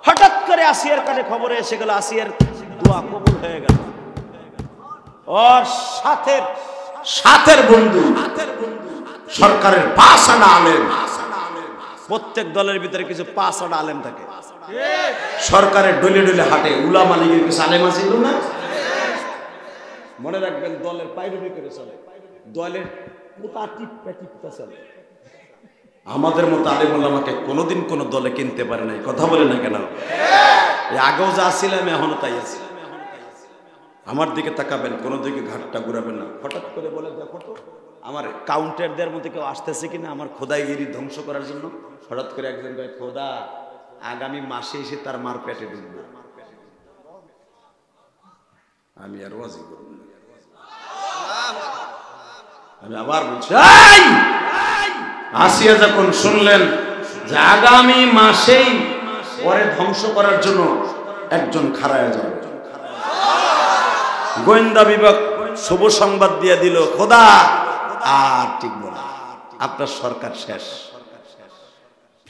হঠাৎ করে আসিয়ার কানে খবরে এসে গেল, আসিয়ার দোয়া কবুল হয়ে গেল। ওর সাথের বন্ধু সরকারের 5 আনা আলেম, প্রত্যেক দলের ভিতরে কিছু 5 আনা আলেম থাকে, সরকারের ডলে ডলে হাঁটে। উলামা লীগের কিছু আলেম ছিল না, মনে রাখবেন, দলের পাইরুবি করে চলে, দলের পুতা টিপটা টিপটা চলে। আমাদের মতো আলেম ওলামাকে কোনোদিন কোনো দলে কিনতে পারে নাই, কথা বলে না কেন? আগেও যা ছিলাম এখনো তাই আছি। আমার দিকে তাকাবেন, কোনো দিকে ঘাটটা ঘুরাবেন না। হঠাৎ করে বলে দেখো তো আমার কাউন্টারদের মধ্যে কেউ আসতেছে কিনা আমার খোদাইগিরি ধ্বংস করার জন্য। হঠাৎ করে একজন কয়, খোদা আগামী মাসে এসে তার মার পেটে ঢুকবো। আমি আর ওয়াজি করব না, আমি আবার বলছি, আসিয়া যখন শুনলেন যে আগামী মাসেই পরে ধ্বংস করার জন্য একজন খাড়ায় যাবে, গোয়েন্দা বিভাগ শুভ সংবাদ দিয়ে দিল, খোদা আর টিকবো না, আপনার সরকার শেষ।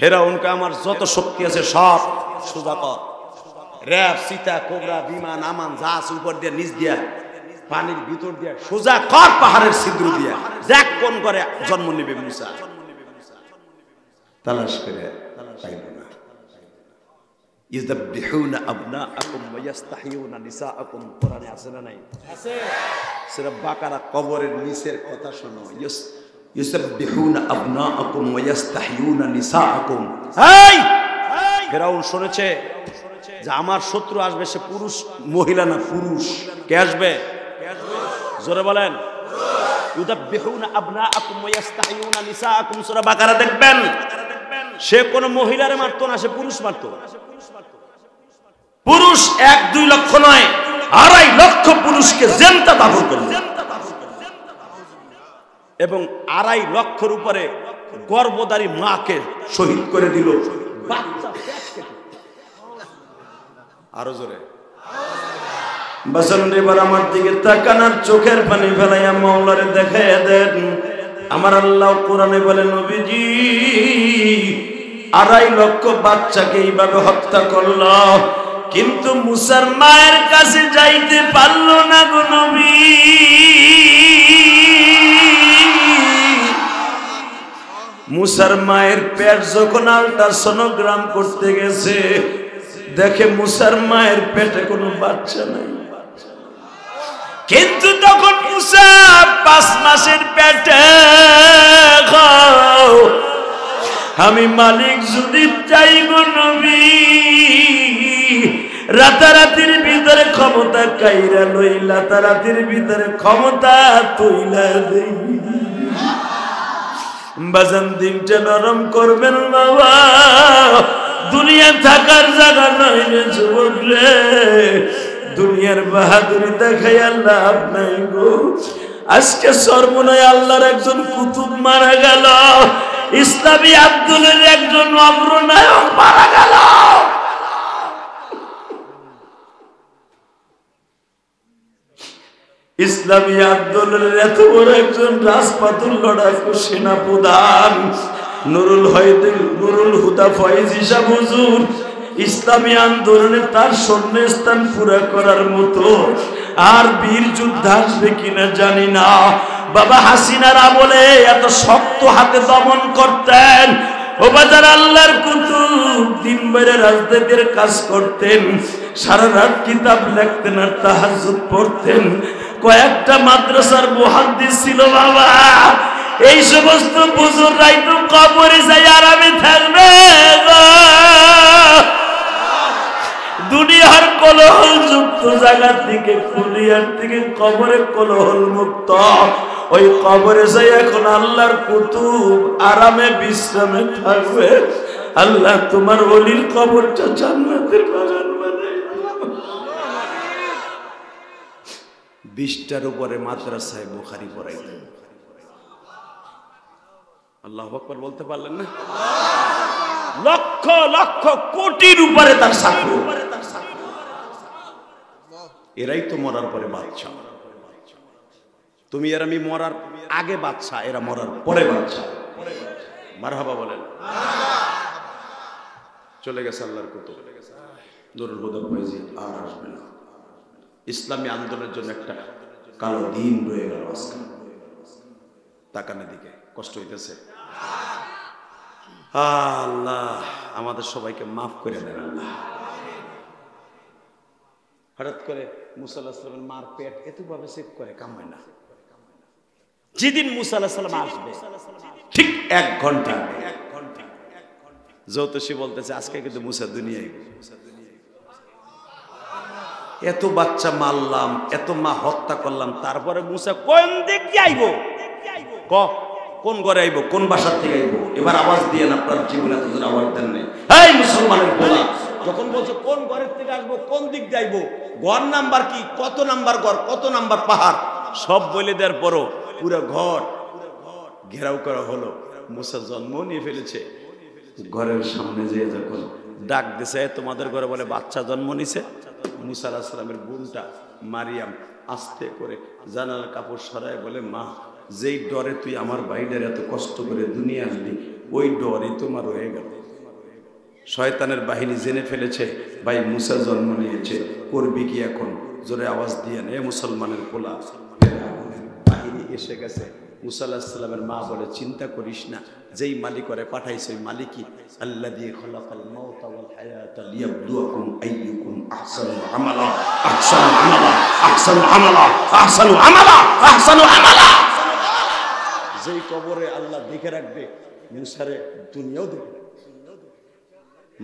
ফেরাউনকে আমার যত শক্তি আছে সব সোজা কর, র‍্যাব, সীতা, কোবরা, বিমান, আমান, জাহাজ উপর দিয়ে নিচ দিয়া পানির ভিতর দিয়ে সোজা কর, পাহাড়ের ছিদ্র দিয়া দেখ কোন করে জন্ম নেবে মুসা। তালাশ করে পাইল না। ইযদাবিহুনা আবনাআকুম ওয়া ইস্তাহিয়ুনা নিসাআকুম, কোরআনে আছে না নাই? আছে। সূরা বাকারা কবরের নিচের কথা শোনো, ইযদাবিহুনা আবনাআকুম ওয়া ইস্তাহিয়ুনা নিসাআকুম। এই ফেরাউন শুনেছে যে আমার শত্রু আসবে, সে পুরুষ, মহিলা না, পুরুষ। কে আসবে? জোরে বলেন। ইযদাবিহুনা আবনাআকুম ওয়া ইস্তাহিয়ুনা নিসাআকুম, সূরা বাকারা দেখবেন, সে কোন মহিলারে মারতো না, সে পুরুষ মারতো। পুরুষ 1-2 লক্ষ নয়, 2.5 লক্ষ পুরুষকে জেনতা দাফন করল, এবং 2.5 লক্ষের উপরে গর্ভধারী মাকে শহীদ করে দিল। আরো জোরে বাসন রে, আমার দিকে তাকানোর চোখের পানি ফেলাইয়া মাওলারে দেখাইয়া দেন। আমার আল্লাহ কোরআনে বলে, নবীজি 2.5 লক্ষ বাচ্চাকে এইভাবে হত্যা করল, কিন্তু মুসার মায়ের কাছে যাইতে পারল না গো নবী। মুসার মায়ের পেট যখন আল্ট্রাসোনোগ্রাম করতে গেছে, দেখে মুসার মায়ের পেটে কোনো বাচ্চা নাই। কিন্তু তখন মুসা 5 মাসের পেটে, আমি মালিক যদি চাই গো নবী, রাতারাতির ভিতরে ক্ষমতা কাইরা লই, রাতারাতির ভিতরে ক্ষমতা তুইলা দেই। বাজান দিনটা নরম করবেন বাবা, দুনিয়া থাকার জায়গা নয় রে যুবক রে, দুনিয়ার বাহাদুরি দেখাইয়া লাভ নাই গো। আজকে সর্বনয় আল্লাহর একজন কুতুব মারা গেল, ইসলামী আন্দোলনের একজন অগ্রনায়ক মারা গেল। ইসলামী আন্দোলনের এত বড় একজন রাজপাতুল লড়াকু সেনাপ্রধান নুরুল হুদা ফয়েজ হিসাব হুজুর ইসলামী আন্দোলনে তার শূন্যস্থান পুরা করার মতো আর বীর যোদ্ধা আসবে কিনা জানি না। বাবা হাসিনারা বলে এত শক্ত হাতে দমন করতেন। ও বাজার আল্লাহর কুতুব দিন বেড়ে রাজনীতির কাজ করতেন, সারা রাত কিতাব লিখতেন আর তাহাজ্জুদ পড়তেন। কয়েকটা মাদ্রাসার মুহাদ্দিস ছিল বাবা। এই সমস্ত বুজুর্গরাই তো কবরে যাই আরামে থাকবে। দুনিয়ার কোলাহল যুক্ত জায়গা থেকে, দুনিয়ার থেকে কবরে কোলাহল মুক্ত, ওই কবরে যাই এখন আল্লাহর কুতুব আরামে বিশ্রামে থাকবে। আল্লাহ তোমার ওলির কবরটা জান্নাতের বাগান বানাই। 20টার উপরে মাদ্রাসায় বুখারী পড়াইতেন। আল্লাহু আকবার বলতে পারলেন না? লক্ষ লক্ষ কোটির উপরে তার সাক্ষী। এরাই তো মরার পরে বাদশা। তুমি আর আমি মরার আগে বাদশা, এরা মরার পরে বাদশা। মারহাবা বলেন। চলে গেছে আল্লাহর কুতুব, নুরুল হুদা ফয়জি আর আসবে না। ইসলামী আন্দোলনের জন্য একটা কালো দিন রয়ে গেল আজকে। তাকানের দিকে কষ্ট হইতেছে। আল্লাহ আমাদের সবাইকে মাফ করে দেন আল্লাহ। হঠাৎ করে মুসা আলাইহিস সালামের মার পেট এতভাবে চেক করে কামায় না। যেদিন মুসা আলাইহিস সালাম আসবে ঠিক 1 ঘন্টা জ্যোতিষী বলতেছে আজকে কিন্তু মুসা দুনিয়ায়। এত বাচ্চা মারলাম, এত মা হত্যা করলাম, তারপরে মুসা কোন দিক দিয়ে আইব? কোন ঘরে আইব, কোন বাসার থেকে আইব? এবার আওয়াজ দিয়ে না, আপনার জীবনে এতদিন আওয়াজ দেন নাই। এই মুসলমানের পোলা যখন বলছে কোন ঘরের থেকে আসবো, কোন দিক দিয়ে আইব, ঘর নাম্বার কি, কত নাম্বার ঘর, কত নাম্বার পাহাড়, সব বলে দেওয়ার পরও পুরো ঘর ঘেরাও করা হলো। মুসা জন্ম নিয়ে ফেলেছে। ঘরের সামনে যেয়ে যখন ডাক দিছে, তোমাদের ঘরে বলে বাচ্চা জন্ম নিছে। মুসা আলাইহিস সালামের বোনটা মারিয়াম আস্তে করে জানালার কাপড় সরায় বলে, মা যেই ডরে তুই আমার ভাইদের এত কষ্ট করে দুনিয়া আনলি, ওই ডরই তোমার হয়ে গেল। শয়তানের বাহিনী জেনে ফেলেছে ভাই মুসা জন্ম নিয়েছে, করবি কি এখন? জোরে আওয়াজ দিয়ে নে মুসলমানের পোলা। বাহিনী এসে গেছে। মুসা আলাইহিস সালামের মা বলে, চিন্তা করিস না, যেই মালিক করে পাঠাইছে ওই মালিকই, আল্লাযী খালাকাল মাউতা ওয়াল হায়াতা লিয়াবলুয়াকুম আইয়ুকুম আহসানু আমালা আহসানু আমালা আহসানু আমালা আহসানু আমালা আহসানু আমালা। যেই কবরে আল্লাহ দেখে রাখবে, মুসারে দুনিয়াও দেখবে।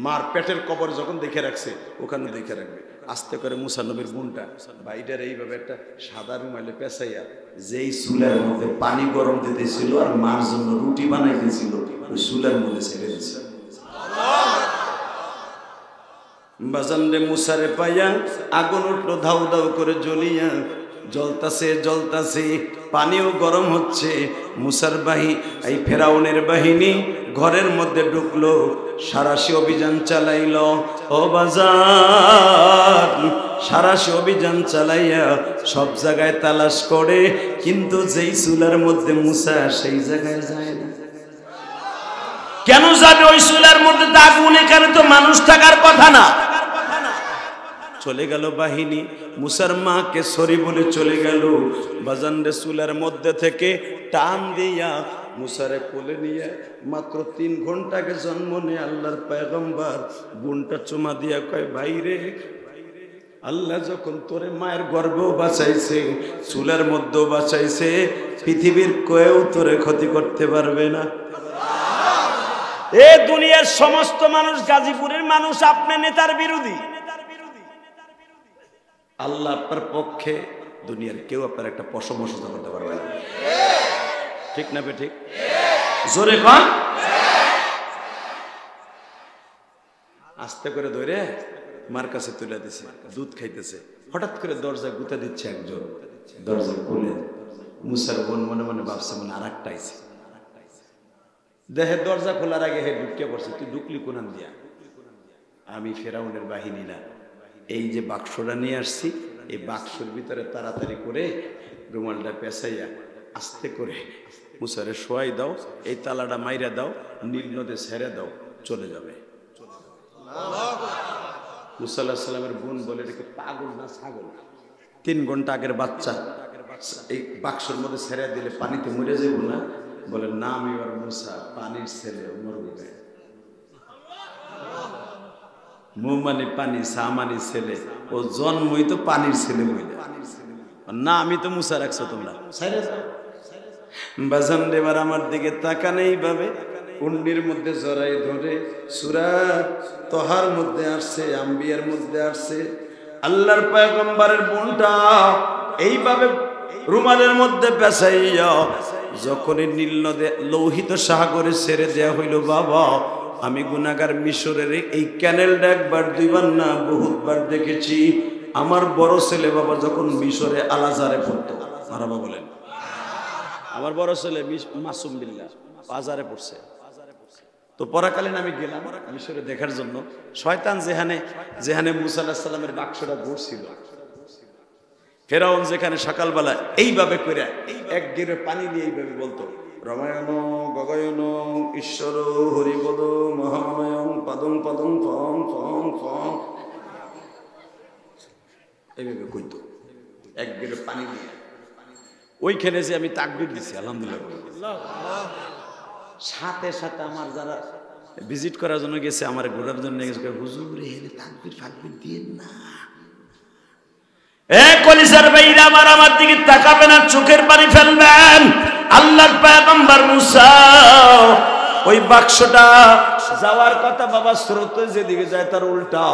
মার পেটের কবর যখন দেখে রাখছে, ওখানে দেখে রাখবে। আস্তে করে মুসা নবীর বোনটা বাইটার এইভাবে একটা সাদা রুমালে পেঁচাইয়া যেই চুলের মধ্যে পানি গরম দিতেছিল আর মার জন্য রুটি বানাইতেছিল, ওই চুলের মধ্যে ছেড়ে দিছে। বাজানরে মুসারে পাইয়া আগুন উঠলো ধাউ ধাউ করে জ্বলিয়া, জ্বলতাছে জ্বলতাছে, পানিও গরম হচ্ছে। মুসার এই ফেরাউনের বাহিনী ঘরের মধ্যে ঢুকলো, সারাশি অভিযান চালাইল। ও বাজার, সারাশি অভিযান চালাইয়া সব জায়গায় তালাশ করে, কিন্তু যেই চুলার মধ্যে মুসা, সেই জায়গায় যায় না। কেন যাবে ওই চুলার মধ্যে? আগুন, এখানে তো মানুষ থাকার কথা না। চলে গেল বাহিনী, মুসার মাকে সরি বলে চলে গেল। বাজানরে চুলার মধ্যে থেকে টান দিয়া মুসারে কোলে নিয়ে, মাত্র 3 ঘন্টা আগে জন্ম নিয়ে আল্লাহর পয়গম্বর বোনটা চুমা দিয়া কয়, ভাইরে, আল্লাহ যখন তোরে মায়ের গর্ভেও বাঁচাইছে, চুলার মধ্যেও বাঁচাইছে, পৃথিবীর কেউ তোরে ক্ষতি করতে পারবে না। এ দুনিয়ার সমস্ত মানুষ, গাজীপুরের মানুষ আপনার নেতার বিরোধী, আল্লাহ আপনার পক্ষে। দুনিয়ার কেউ আপনার একটা পশমশতা করতে পারবে না। ঠিক না ঠিক? জোরে কন। আস্তে করে ধরে মার কাছে তুলে দিছে, দুধ খাইতেছে। হঠাৎ করে দরজা গুতা দিচ্ছে একজন, দরজা খুলে মুসার বোন মনে মনে ভাবছে মানে আর একটা আইছে। দেহে দরজা খোলার আগে হে ঢুকে পড়ছে। তুই ঢুকলি কোনান দিয়া? আমি ফেরাউনের বাহিনী না, এই যে বাক্সটা নিয়ে আসছি, এই বাক্সের ভিতরে তাড়াতাড়ি করে রুমালটা পেঁচাইয়া আস্তে করে মুসারে শোয়াই দাও, এই তালাটা মাইরা দাও, নীল নদে ছেড়ে দাও, চলে যাবে। মুসা আলাইহিস সালামের বোন বলে, এটা কি পাগল না ছাগল? 3 ঘন্টা আগের বাচ্চা এই বাক্সের মধ্যে ছেড়ে দিলে পানিতে মরে যাবো না? বলে না, আমি আর মুসা পানির ছেলে, মরবে। মু মানে পানি, সা মানে ছেলে, ও জন্মই তো পানির ছেলে হইলে না, আমি তো মুসা রাখছো তোমরা। বাজান দেবার আমার দিকে তাকানে এইভাবে উন্ডির মধ্যে জড়াই ধরে সূরা তহার মধ্যে আসছে, আম্বিয়ার মধ্যে আসছে, আল্লাহর পয়গম্বরের বোনটা এইভাবে রুমালের মধ্যে পেঁচাইয়া যখনই নীল নদে লোহিত সাগরে ছেড়ে দেয়া হইল, বাবা আমি গুনাহগার মিশরের এই ক্যানেলটা একবার দুইবার না বহুতবার দেখেছি। আমার বড় ছেলে বাবা যখন মিশরে আলাজারে পড়তো, মারাবা বলেন, আমার বড় ছেলে মাসুম বিল্লাহ বাজারে পড়ছে, তো পরাকালীন আমি গেলাম মিশরে দেখার জন্য। শয়তান যেখানে যেখানে মুসা আলাইহিস সালামের বাক্সটা ঘুরছিল, ফেরাউন যেখানে সকালবেলা এইভাবে করে এক গিরে পানি নিয়ে এইভাবে বলতো, রমায়ণ গগয়ন ঈশ্বর হরিপদ মহাময়ং পদং পদং ফং ফং ফং, এইভাবে কইতো এক গিরে পানি নিয়ে। ওইখানে যে আমি তাকবীর দিছি আলহামদুলিল্লাহ, সাথে সাথে আমার যারা ভিজিট করার জন্য গেছে, আমার ঘোরার জন্য গেছে, হুজুর এখানে তাকবীর ফাকবীর দিয়েন না। এ কলিজার ভাইরা আমার দিকে তাকাবেন আর চোখের পানি ফেলবেন। আল্লাহর পয়গম্বর মুসা ওই বাক্সটা যাওয়ার কথা বাবা স্রোতে যেদিকে যায় তার উল্টা,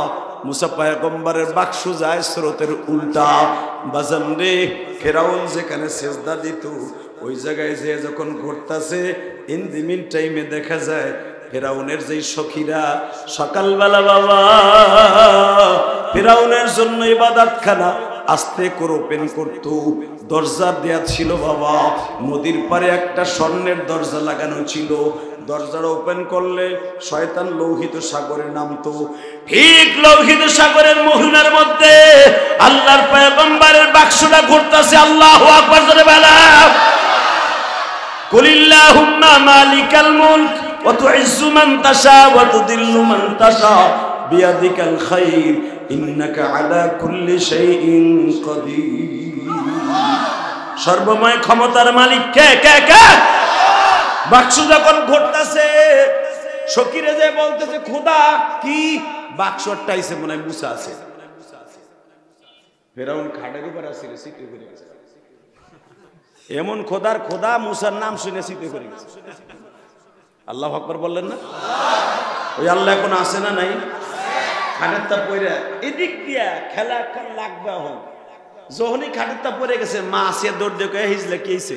মুসা পয়গম্বরের বাক্স যায় স্রোতের উল্টা। বাজান রে, ফেরাউন যেখানে সেজদা দিত ওই জায়গায় যে যখন ঘুরতেছে, ইন দি মিন টাইমে দেখা যায় ফেরাউনের যেই সখীরা সকালবেলা বাবা ফেরাউনের জন্য ইবাদতখানা আস্তে করে ওপেন করত, দরজা দেয়া ছিল বাবা, নদীর পারে একটা স্বর্ণের দরজা লাগানো ছিল, দরজাটা ওপেন করলে শয়তান লৌহিত সাগরে নামতো। ঠিক লৌহিত সাগরের মোহনার মধ্যে আল্লাহর পয়গম্বরের বাক্সটা ঘুরতেছে। আল্লাহু আকবার জোরে বলা, কুলিল্লাহুম্মা মালিকাল মুলক ওয়া তুইজ্জু মান তাশা ওয়া তুদিল্লু মান তাশা বিয়াদিকাল খায়র ইন্নাকা আলা কুল্লি শাইইন কাদির। সর্বময় ক্ষমতার মালিক কে? কে কে? বাক্স যখন ঘুরতেছে সকিরে যে বলতেছে, খোদা কি বাক্সটা আইছে, মনে হয় মুসা আছে। ফেরাউন খাটের উপর আছে, সিটে করে গেছে, এমন খোদার খোদা মুসার নাম শুনে সিটে করে গেছে। আল্লাহু আকবার বললেন না? ওই আল্লাহ এখন আছে না নাই? খাটের তা পড়ে এদিক দিয়া খেলা লাগবে। এখন যখনই খাটের তা পড়ে গেছে, মা আসিয়া দৌড় দিয়ে হিজলে কি হইছে,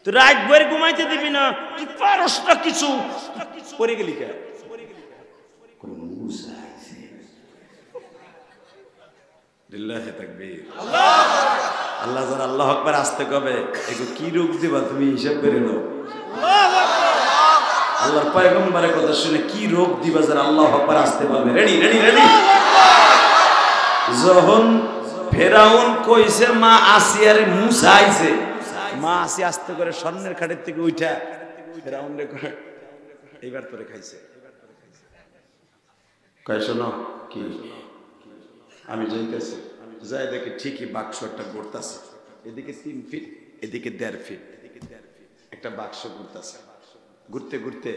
তুই রাত ভর ঘুমাইতে দিবি না, তুই পারস না কিছু, পড়ে গেলি কে? লিল্লাহি তাকবীর। আল্লাহ যারা আল্লাহু আকবার আসতে কবে, এগো কি রূপ দিবা তুমি হিসাব করে নাও। আল্লাহর পয়গম্বরের কথা শুনে কি রোগ দিবা যারা আল্লাহু আকবার আসতে পারবে। Ready ready ready. যখন ফেরাউন কইছে মা আসিয়ার মুসা আইছে, মা আসি আস্তে করে স্বর্ণের খাটের থেকে উঠা ফেরাউন রে কয়, এইবার তোরে খাইছে। কয় শোনো কি, আমি যাইতেছি, যাই দেখি ঠিকই বাক্স একটা ঘুরতেছে, এদিকে 3 ফিট এদিকে 1.5 ফিট, একটা বাক্স ঘুরতেছে। ঘুরতে ঘুরতে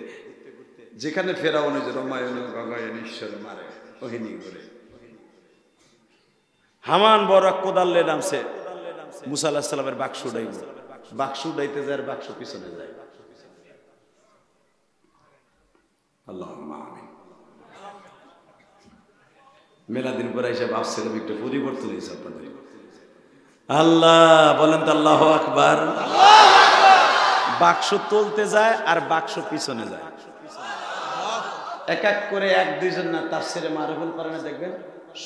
যেখানে ফেরাউন যে রমায়ণ গগয়ন ঈশ্বর মারে ওহিনী ঘুরে, হামান বড় কোদাল নামছে, মুসা আলাইহিস সালামের বাক্স উঠাইব, বাক্স উঠাইতে যায়, বাক্স পিছনে যায়। আল্লাহুম্মা আমিন। মেলা দিন পরে এসে ভাবছিলাম একটু পরিবর্তন হয়েছে আপনাদের। আল্লাহ বলেন তো আল্লাহু আকবার। বাক্স তুলতে যায় আর বাক্স পিছনে যায়, এক এক করে 1-2 জন না তাফসিরে মারুফুল কোরআনে দেখবেন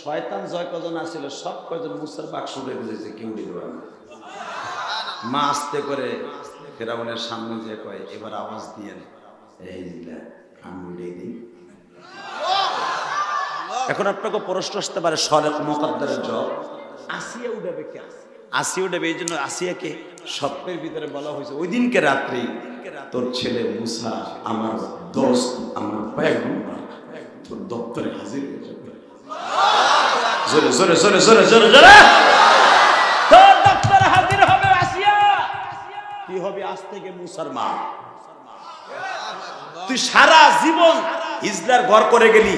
শয়তান জয় কজন আসছিল, সব কজন মুসার বাক্স উঠে গেছে, কেউ দিল না। মা আস্তে করে ফেরাউনের সামনে যে কয়, এবার আওয়াজ দিয়েন, এই দিলা আমি উঠে দিই। এখন আপনাকে প্রশ্ন আসতে পারে, সরেক মুকদ্দারের জব আসিয়া উঠাবে কে? আসিয়া উঠাবে এই জন্য আসিয়াকে স্বপ্নের ভিতরে বলা হয়েছে, ওই দিনকে রাত্রি তোর ছেলে মুসা আমার দোস্ত, আমার পয়গম্বর তোর দপ্তরে হাজির হয়ে যাবে। জোরে জোরে জোরে জোরে জোরে জোরে তোর দপ্তরে আজ থেকে মুসার মা। তুই সারা জীবন হিজলার ঘর করে গেলি,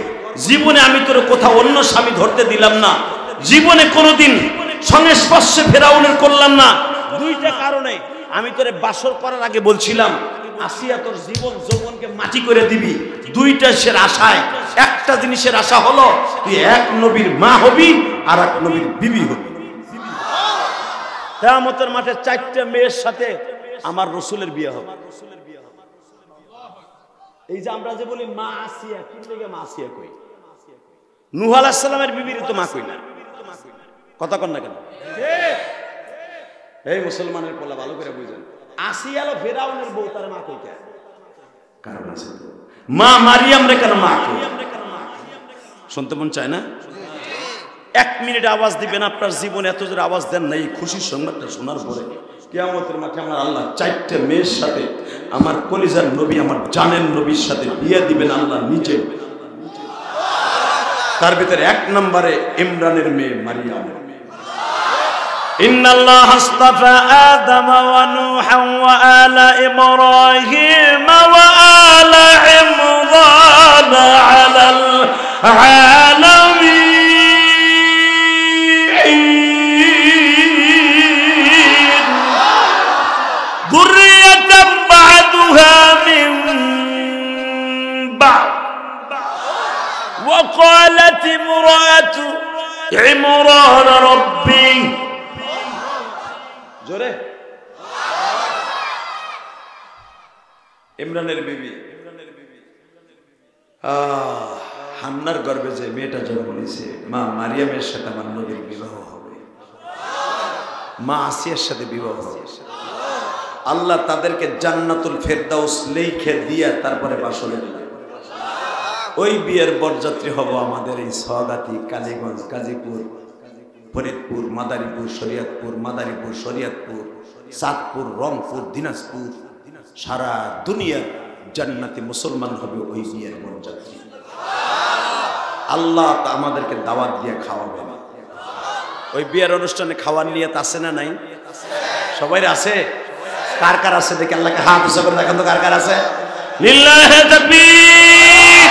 জীবনে আমি তোর কোথাও অন্য স্বামী ধরতে দিলাম না, জীবনে কোনোদিন সংস্পর্শে ফেরাউনের করলাম না। দুইটা কারণে আমি তোরে বাসর করার আগে বলছিলাম আসিয়া তোর জীবন যৌবনকে মাটি করে দিবি। দুইটা সে আশায়, একটা জিনিসের আশা হলো তুই এক নবীর মা হবি আর এক নবীর বিবি হবি। কিয়ামতের মাঠে 4টা মেয়ের সাথে আমার রসুলের বিয়ে হবে। এই যে আমরা যে বলি মা আসিয়া, কি লাগে মা আসিয়া কই? নূহ আলাইহিস সালামের বিবির তো মা কই না, কথা কন না কেন? এই মুসলমানের পোলা ভালো করে বুঝেন, আসিয়া হলো ফেরাউনের বউ, তার মা কই? কারণ আছে তো, মা মারিয়াম রে কেন মা কই? শুনতে মন চায় না? 1 মিনিট আওয়াজ দিবেন, আপনার জীবনে এত জোরে আওয়াজ দেন নাই খুশির সংবাদটা শোনার পরে। কিয়ামতের মাঠে আমার আল্লাহ 4টা মেয়ের সাথে, আমার কলিজার নবী, আমার জানের নবীর সাথে বিয়ে দিবেন আল্লাহ নিজে। তার ভিতরে 1 নম্বরে ইমরানের মেয়ে মারিয়াম। ইন্নাল্লাহ আস্তাফা আদম ওয়া নূহা ওয়া আলা ইব্রাহিম ওয়া আলা ইমরান আলাল আলামিন। وقالت امرأة عمران ربي জোরে ইমরানের বিবি হান্নার গর্ভে যে মেয়েটা জন্ম নিয়েছে, মা মারিয়ামের সাথে আমার নবীর বিবাহ হবে, মা আসিয়ার সাথে বিবাহ হবে। আল্লাহ তাদেরকে জান্নাতুল ফেরদাউস লিখে দিয়া তারপরে বাসরে দিলেন। ওই বিয়ের বরযাত্রী হব আমাদের এই সোহাগাতি, কালীগঞ্জ, গাজীপুর, ফরিদপুর, মাদারীপুর, শরীয়তপুর, মাদারীপুর, শরীয়তপুর, চাঁদপুর, রংপুর, দিনাজপুর, সারা দুনিয়ার জান্নাতি মুসলমান হবে ওই বিয়ের বরযাত্রী। আল্লাহ আমাদেরকে দাওয়াত দিয়ে খাওয়াবেন। ওই বিয়ের অনুষ্ঠানে খাওয়ার নিয়ত আছে না নাই? সবাই আছে? কার কার আছে দেখি আল্লাহকে হাত উঁচু করে দেখান তো, কার কার আছে? লিল্লাহি তাকবীর,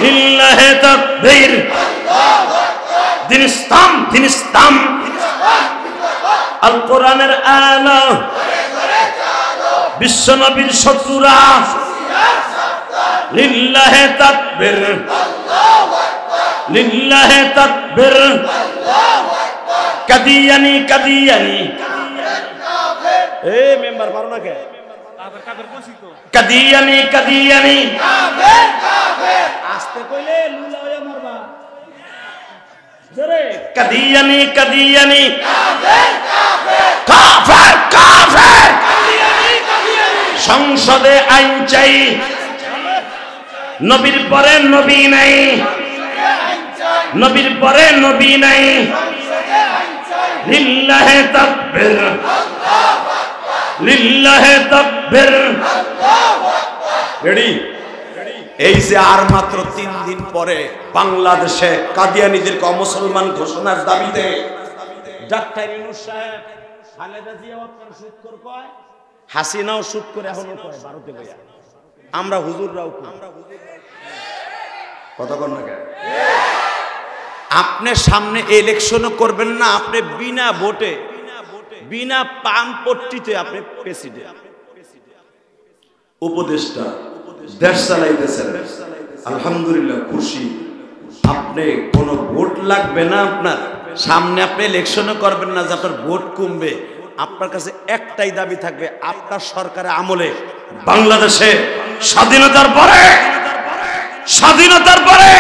লিল্লাহি তাকবীর। দিন ইসলাম, দিন ইসলাম, আল কোরআনের আলো, বিশ্ব নবীর শত্রুরা, লিল্লাহি তাকবীর, লিল্লাহি তাকবীর। কাদিয়ানি, কাদিয়ানি, এ মেম্বার পারো না কে? কাদিয়ানি, কাদিয়ানি, আস্তে কইলে লুলা হইয়া মারবা। জোরে কাদিয়ানি, কাদিয়ানি, কাফের, কাফের। সংসদে আইন চাই, নবীর পরে নবী নাই, নবীর পরে নবী নাই। লিল্লাহি তাকবীর, লিল্লাহি তাকবীর। রেডি? এই যে আর মাত্র 3 দিন পরে বাংলাদেশে কাদিয়ানীদেরকে অমুসলমান ঘোষণার দাবিতে ডাক্তার ইউনূস সাহেব, খালেদা জিয়াও আপনার সুৎখোর কয়, হাসিনাও সুদ করে এখনো কয় ভারতে বইয়া, আমরা হুজুররাও কথা কন না কেন? আপনি সামনে ইলেকশনও করবেন না, আপনি বিনা ভোটে, বিনা পানপট্টিতে আপনি প্রেসিডেন্ট, উপদেষ্টা, দেশ চালাইতেছেন। আলহামদুলিল্লাহ, খুশি। আপনি কোনো ভোট লাগবে না, আপনার সামনে আপনি ইলেকশনও করবেন না যে আপনার ভোট কমবে। আপনার কাছে একটাই দাবি থাকবে, আপনার সরকারের আমলে বাংলাদেশে স্বাধীনতার পরে, স্বাধীনতার পরে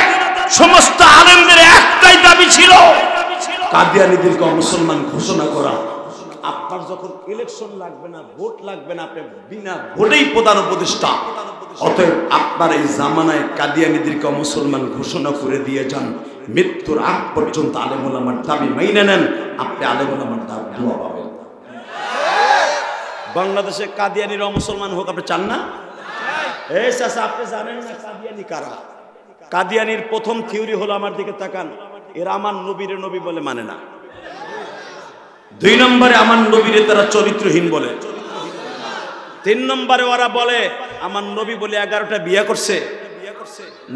সমস্ত আলেমদের একটাই দাবি ছিল, কাদিয়ানীদেরকে মুসলমান ঘোষণা করা। আপনার যখন ইলেকশন লাগবে না, ভোট লাগবে না, আপনি বিনা ভোটেই প্রধান উপদেষ্টা। অতএব আপনার এই জামানায় কাদিয়ানীদেরকে মুসলমান ঘোষণা করে দিয়ে যান। মৃত্যুর আগ পর্যন্ত আলেম ওলামার দাবি মাইনে নেন, আপনি আলেম ওলামার দাবি দোয়া পাবেন। বাংলাদেশে কাদিয়ানীরা মুসলমান হোক আপনি চান না? এই চাচা, আপনি জানেন না কাদিয়ানী কারা? কাদিয়ানীর প্রথম থিওরি হলো, আমার দিকে তাকান, এরা আমার নবীর নবী বলে মানে না। 2 নম্বরে আমার নবীরে তারা চরিত্রহীন বলে। তিন নম্বরে ওরা বলে আমার নবী বলে 11টা বিয়ে করছে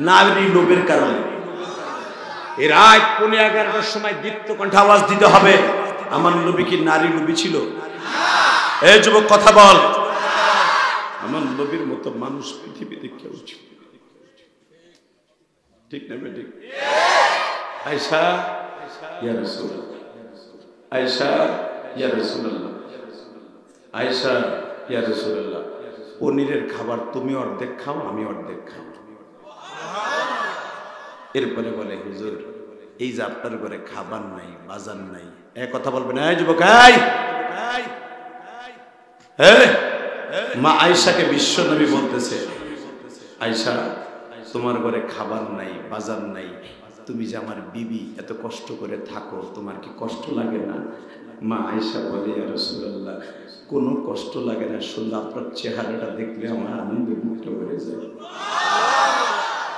নারী লোভের কারণে। এই রাত 11:15টার সময় দীপ্ত কণ্ঠে আওয়াজ দিতে হবে, আমার নবী কি নারী লোভী ছিল? এই যুবক কথা বল, আমার নবীর মতো মানুষ পৃথিবীতে কেউ ছিল? ঠিক না বেঠিক? আয়েশা ইয়া রাসূলুল্লাহ, আয়েশা ইয়া রাসূলুল্লাহ, আয়েশা ইয়া রাসূলুল্লাহ, পনিরের খাবার তুমি অর্ধেক খাও, আমি অর্ধেক খাও। এরপরে বলে হুজুর এই যে আপনার ঘরে খাবার নাই, বাজার নাই, এক কথা বলবেন এই যুবক, মা আয়েশাকে বিশ্ব নবী বলতেছে, আয়েশা তোমার ঘরে খাবার নাই, বাজার নাই, তুমি যে আমার বিবি এত কষ্ট করে থাকো, তোমার কি কষ্ট লাগে না? মা আয়েশা বলে ইয়া রাসূলুল্লাহ কোনো কষ্ট লাগে না, শুধু আপনার চেহারাটা দেখলে আমার আনন্দে মুক্ত হয়ে যায়।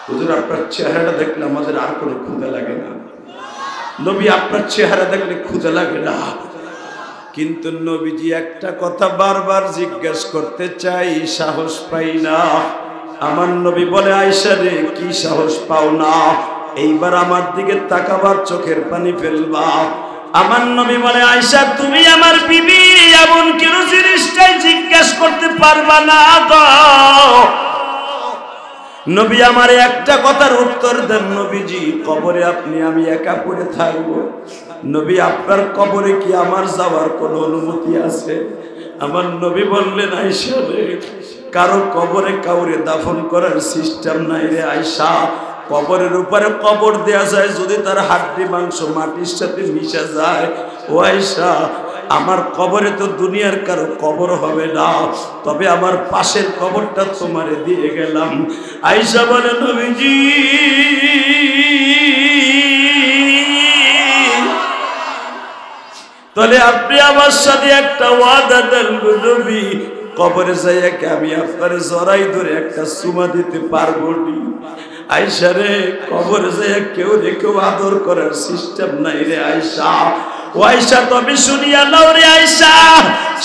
হুজুর আপনার চেহারাটা দেখলে আমাদের আর কোনো ক্ষুধা লাগে না। নবী আপনার চেহারা দেখলে ক্ষুধা লাগে না, কিন্তু নবীজি একটা কথা বারবার জিজ্ঞেস করতে চাই, সাহস পাই না। আমার নবী বলে আয়েশা রে কি সাহস পাও না? এইবার আমার দিকে তাকাবার চোখের পানি ফেলবা। আমার নবী বলে আয়েশা তুমি আমার বিবি, এমন কেন জিনিসটাই জিজ্ঞেস করতে পারবা না গো? নবী আমার একটা কথার উত্তর দেন, নবীজি কবরে আপনি আমি একা পড়ে থাকবো, নবী আপনার কবরে কি আমার যাওয়ার কোনো অনুমতি আছে? আমার নবী বললেন আয়েশা রে কারো কবরে কাউরে দাফন করার সিস্টেম নাই রে আয়েশা। কবরের উপরে কবর দেয়া যায়, যদি তার হাড্ডি মাংস মাটির সাথে মিশে যায়। ও আয়েশা আমার কবরে তো দুনিয়ার কারো কবর হবে না, তবে আমার পাশের কবরটা তোমারে দিয়ে গেলাম। আয়েশা বলে নবীজি তাহলে আপনি আমার সাথে একটা ওয়াদা দেন নবী, কবরে যাইয়া কি আমি আপনার জড়াই ধরে একটা চুমা দিতে পারবো নি? আয়েশা রে কবরে যাইয়া কেউ রে কেউ আদর করার সিস্টেম নাই রে আয়েশা। ও আয়েশা তবে শুনিয়া নাও রে আয়েশা,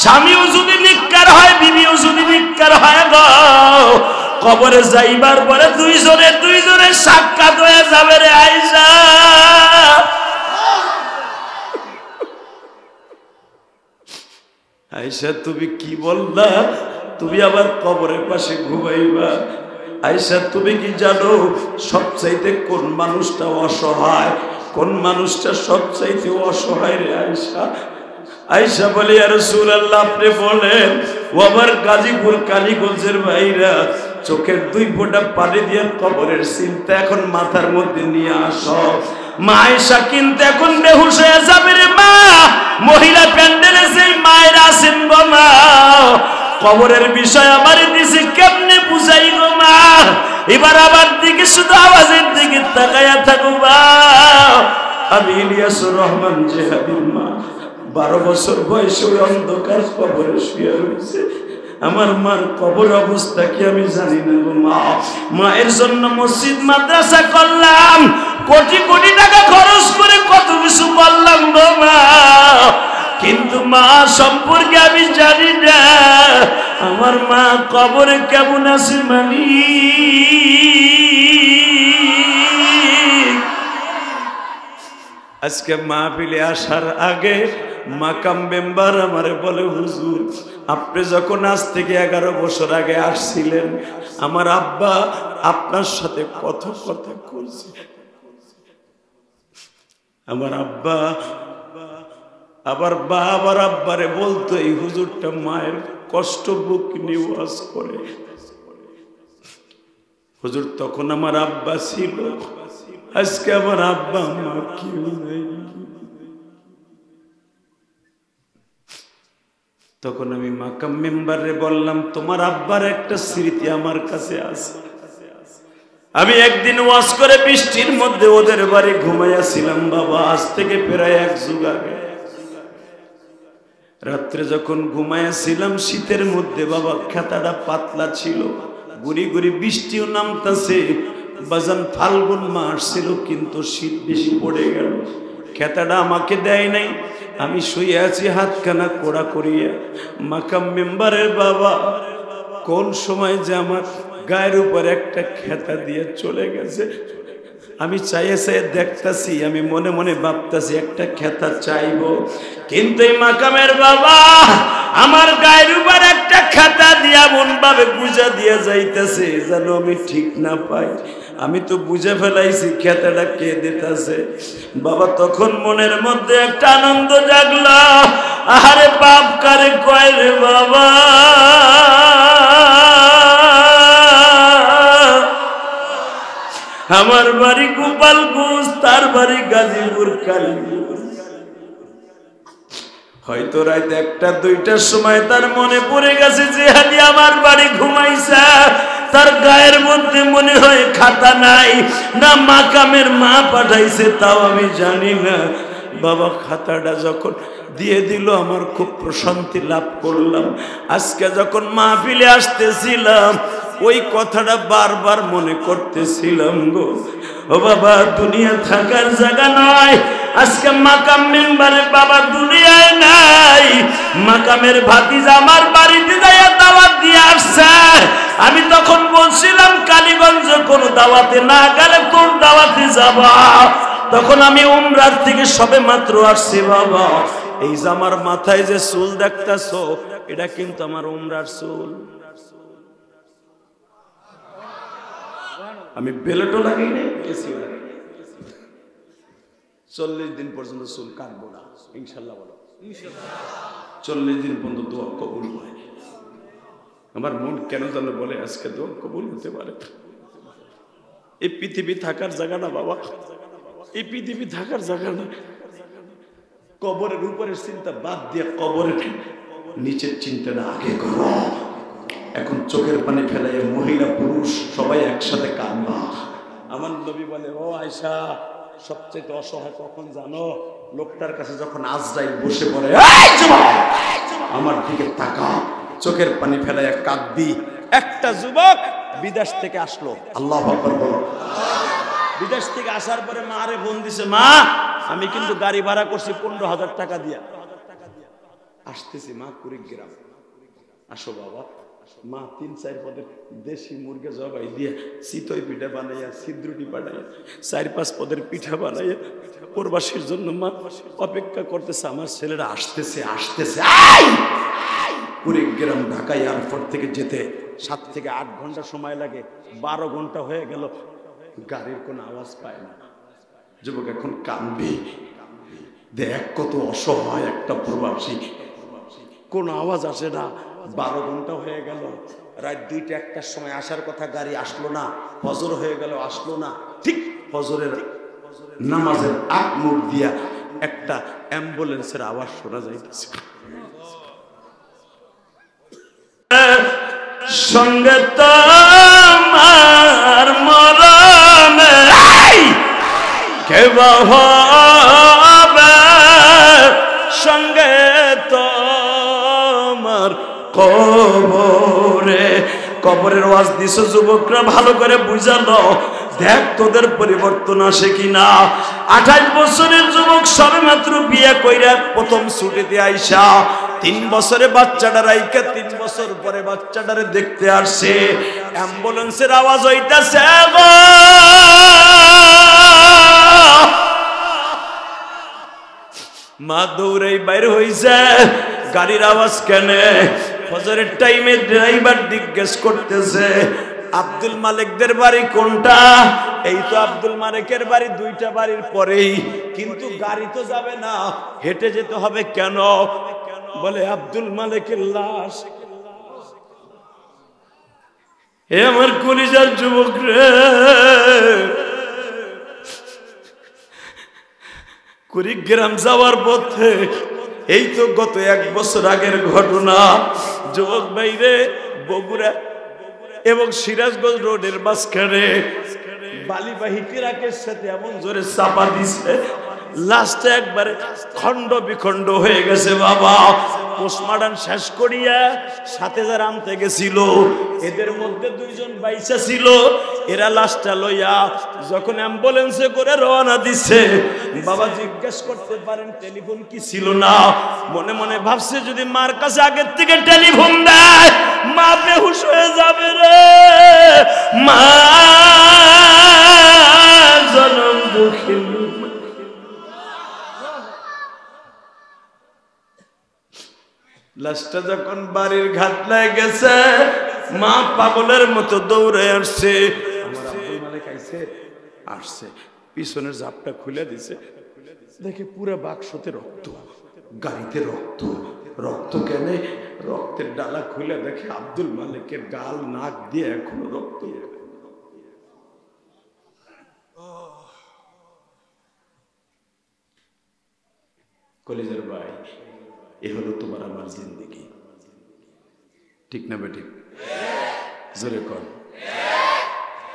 স্বামীও যদি নিক্কার হয়, বিবিও যদি নিক্কার হয় গো, কবরে যাইবার পরে দুইজনে সাক্ষাৎ হয়ে যাবে রে আয়েশা। আয়েশা তুমি কি বললা? তুমি আবার কবরের পাশে ঘুমাইবা? আয়েশা তুমি কি জানো সবচাইতে কোন মানুষটা অসহায়, কোন মানুষটা সবচাইতে অসহায় রে আয়েশা? আয়েশা বলে ইয়া রাসূলুল্লাহ আপনি বলেন। ও আবার গাজীপুর কালীগঞ্জের ভাইরা চোখের 2 ফোঁটা পানি দিয়ে কবরের চিন্তা এখন মাথার মধ্যে নিয়ে আসো। মা আয়েশা কিন্তু এখন বেহুশ হয়ে যাবে রে মা। মহিলা প্যান্ডেলে যেই মায়েরা আছেন গো মা, কবরের বিষয় আমার দিছে কেমনে বুঝাই গো মা? এবার আমার দিকে শুধু আওয়াজের দিকে তাকায়া থাকো মা। আমি ইলিয়াসুর রহমান জেহাদির মা, 12 বছর বয়সে ওই অন্ধকার কবরে শুয়ে রয়েছে। আমার মার কবর অবস্থা কি আমি জানি না গো মা। মায়ের জন্য মসজিদ মাদ্রাসা করলাম, কোটি কোটি টাকা খরচ করে কত কিছু করলাম গো মা, কিন্তু মা সম্পর্কে আমি জানি না আমার মা কবরে কেমন আছে। মানি আজকে মাহফিলে আসার আগে মাকাম মেম্বার আমারে বলে হুজুর আপনি যখন আজ থেকে 11 বছর আগে আসছিলেন আমার আব্বা আপনার সাথে কত কথা কইছে। আমার আব্বা আবার বাবার আব্বারে বলতো এই হুজুরটা মায়ের কষ্ট বুক নিয়ে ওয়াজ করে। হুজুর তখন আমার আব্বা ছিল, আজকে আমার আব্বা মা কেউ নাই। তখন আমি মাকাম মেম্বারে বললাম তোমার আব্বার একটা স্মৃতি আমার কাছে আছে। আমি একদিন ওয়াজ করে বৃষ্টির মধ্যে ওদের বাড়ি ঘুমাইয়াছিলাম বাবা, আজ থেকে প্রায় 1 যুগ আগে। রাত্রে যখন ঘুমাইয়াছিলাম শীতের মধ্যে বাবা খেতাটা পাতলা ছিল, গুড়ি গুড়ি বৃষ্টিও নামতাছে। বাজান ফাল্গুন মাস ছিল কিন্তু শীত বেশি পড়ে গেল। খেতাটা আমাকে দেয় নাই, আমি শুয়ে আছি হাতখানা কোড়া করিয়া। মাকাম মেম্বারের বাবা কোন সময় যে আমার গায়ের উপর একটা খেতা দিয়ে চলে গেছে, আমি চাইছে দেখতাছি, আমি মনে মনে ভাবতাছি একটা খেতা চাইবো, কিন্তু এই মাকামের বাবা আমার গায়ের উপর একটা খেতা দিয়া এমন ভাবে বুঝা দিয়ে যাইতেছে যেন আমি ঠিক না পাই। আমি তো বুঝে ফেলাইছি খেতাটা কে দিতেছে। বাবা তখন মনের মধ্যে একটা আনন্দ জাগলো, আরে বাপ কারে কয় রে বাবা, আমার বাড়ি গোপালগঞ্জ, তার বাড়ি গাজীপুর কালীপুর। হয়তো রাত 1-2টার সময় তার মনে পড়ে গেছে যে হাদি আমার বাড়ি ঘুমাইছে, তার গায়ের মধ্যে মনে হয় খাতা নাই, না মাকামের মা পাঠাইছে তাও আমি জানি না। বাবা খাতাটা যখন দিয়ে দিল আমার খুব প্রশান্তি লাভ করলাম। আজকে যখন মাহফিলে আসতেছিলাম ওই কথাটা বারবার মনে করতেছিলাম গো। ও বাবা দুনিয়া থাকার জায়গা নয়, আজকে মাকাম মেম্বারে বাবা দুনিয়ায় নাই, মাকামের ভাতিজা আমার বাড়িতে যাইয়া দাওয়াত দিয়ে আসছে। আমি তখন বলছিলাম কালীগঞ্জ কোন দাওয়াতে না গেলে তোর দাওয়াতে যাবা। তখন আমি উমরার থেকে সবে মাত্র আসছি বাবা। এই যে আমার মাথায় যে চুল দেখতেছো এটা কিন্তু আমার উমরার চুল। আমি বেলেটও লাগাই নাই, এসিও লাগাই নাই। 40 দিন পর্যন্ত চুল কাটবো না ইনশাল্লাহ। বলো 40 দিন পর্যন্ত দোয়া কবুল হয়। আমার মন কেন জানো বলে আজকে দোয়া কবুল হতে পারে। এই পৃথিবী থাকার জায়গা না বাবা, এই পৃথিবী থাকার জায়গা না। কবরের উপরের চিন্তা বাদ দিয়ে কবরের নিচের চিন্তাটা আগে করো। এখন চোখের পানি ফেলাইয়া মহিলা পুরুষ সবাই একসাথে কাঁদবা। আমার নবী বলে ও আয়েশা, সবচেয়ে অসহায় কখন জানো? লোকটার কাছে যখন আজরাইল বসে পড়ে, আমার দিকে তাকা, চোখের পানি ফেলাইয়া কাঁদবি। একটা যুবক বিদেশ থেকে আসলো, আল্লাহু আকবার বলো। বিদেশ থেকে আসার পরে মা রে ফোন দিছে, মা আমি কিন্তু গাড়ি ভাড়া করছি 15,000 টাকা দিয়া, আসতেছি মা কুড়িগ্রাম, আসো বাবা। মা 3-4 পদের দেশি মুরগি জবাই দিয়া চিতই পিঠা বানাইয়া ছিদ্রুটি বানাইয়া 4-5 পদের পিঠা বানাইয়া প্রবাসীর জন্য মা অপেক্ষা করতেছে। আমার ছেলেরা আসতেছে আসতেছে। কুড়িগ্রাম ঢাকা এয়ারপোর্ট থেকে যেতে 7 থেকে 8 ঘন্টা সময় লাগে, 12 ঘন্টা হয়ে গেল, গাড়ির কোনো আওয়াজ পায় না। যুবক এখন কাঁদবে, দেখ কত অসহায় একটা প্রবাসী, কোনো আওয়াজ আসে না। 12 ঘন্টা হয়ে গেল, রাত 2টা-1টার সময় আসার কথা, গাড়ি আসলো না। ফজর হয়ে গেল, আসলো না। ঠিক ফজরের নামাজের আগ মুখ দিয়া একটা অ্যাম্বুলেন্সের আওয়াজ শোনা যাইতেছে। সঙ্গে তোমার মরণে কে হবে, সঙ্গে তোমার কবরে। কবরের ওয়াজ দিছো যুবকরা, ভালো করে বুঝালো, দেখ তোদের পরিবর্তন আসে কিনা। 28 বছরের যুবক সবে মাত্র বিয়ে কইরা প্রথম ছুটিতে আইসা 3 বছরে বাচ্চাটা রাইকা 3 বছর পরে বাচ্চাটারে দেখতে আসছে। অ্যাম্বুলেন্সের আওয়াজ হইতাছে, মা দৌড়াই বাইর হইছে, গাড়ির আওয়াজ কেনে? ফজরের টাইমে ড্রাইভার জিজ্ঞেস করতেছে আব্দুল মালিকদের বাড়ি কোনটা? এই তো আব্দুল মালিকের বাড়ি 2টা বাড়ির পরেই, কিন্তু গাড়ি তো যাবে না, হেঁটে যেতে হবে। কেন? বলে আব্দুল মালিকের লাশ। হে আমার কলিজার যুবক রে, কুড়িগ্রাম যাওয়ার পথে, এই তো গত 1 বছর আগের ঘটনা। যুবক ভাইরে, বগুড়া এবং সিরাজগঞ্জ রোডের মাঝখানে বালিবাহী ট্রাকের সাথে এমন জোরে চাপা দিছে, লাস্টে একবারে খণ্ড বিখণ্ড হয়ে গেছে বাবা। পোস্টমর্টম শেষ করিয়া সাথে যারা আনতে গেছিল এদের মধ্যে দুইজন বাইসা ছিল, এরা লাশটা লইয়া যখন অ্যাম্বুলেন্সে করে রওনা দিচ্ছে, বাবা জিজ্ঞেস করতে পারেন টেলিফোন কি ছিল না? মনে মনে ভাবছে যদি মার কাছে আগের থেকে টেলিফোন দেয় মা বেহুশ হয়ে যাবে রে, মা জনম দুঃখিনী। লাশটা যখন বাড়ির ঘাটলায় গেছে মা পাগলের মতো দৌড়ে আসছে, আমার আব্দুল মালিক আইছে, আসছে পিছনের জাপটা খুলে দিছে, দেখে পুরো বাক্সতে রক্ত, গাড়িতে রক্ত। রক্ত কেন? রক্তের ডালা খুলে দেখে আব্দুল মালিকের গাল নাক দিয়ে এখনো রক্ত। কলিজার ভাই, এ হলো তোমার আমার জিন্দেগি, ঠিক না বেটি? জোরে কর।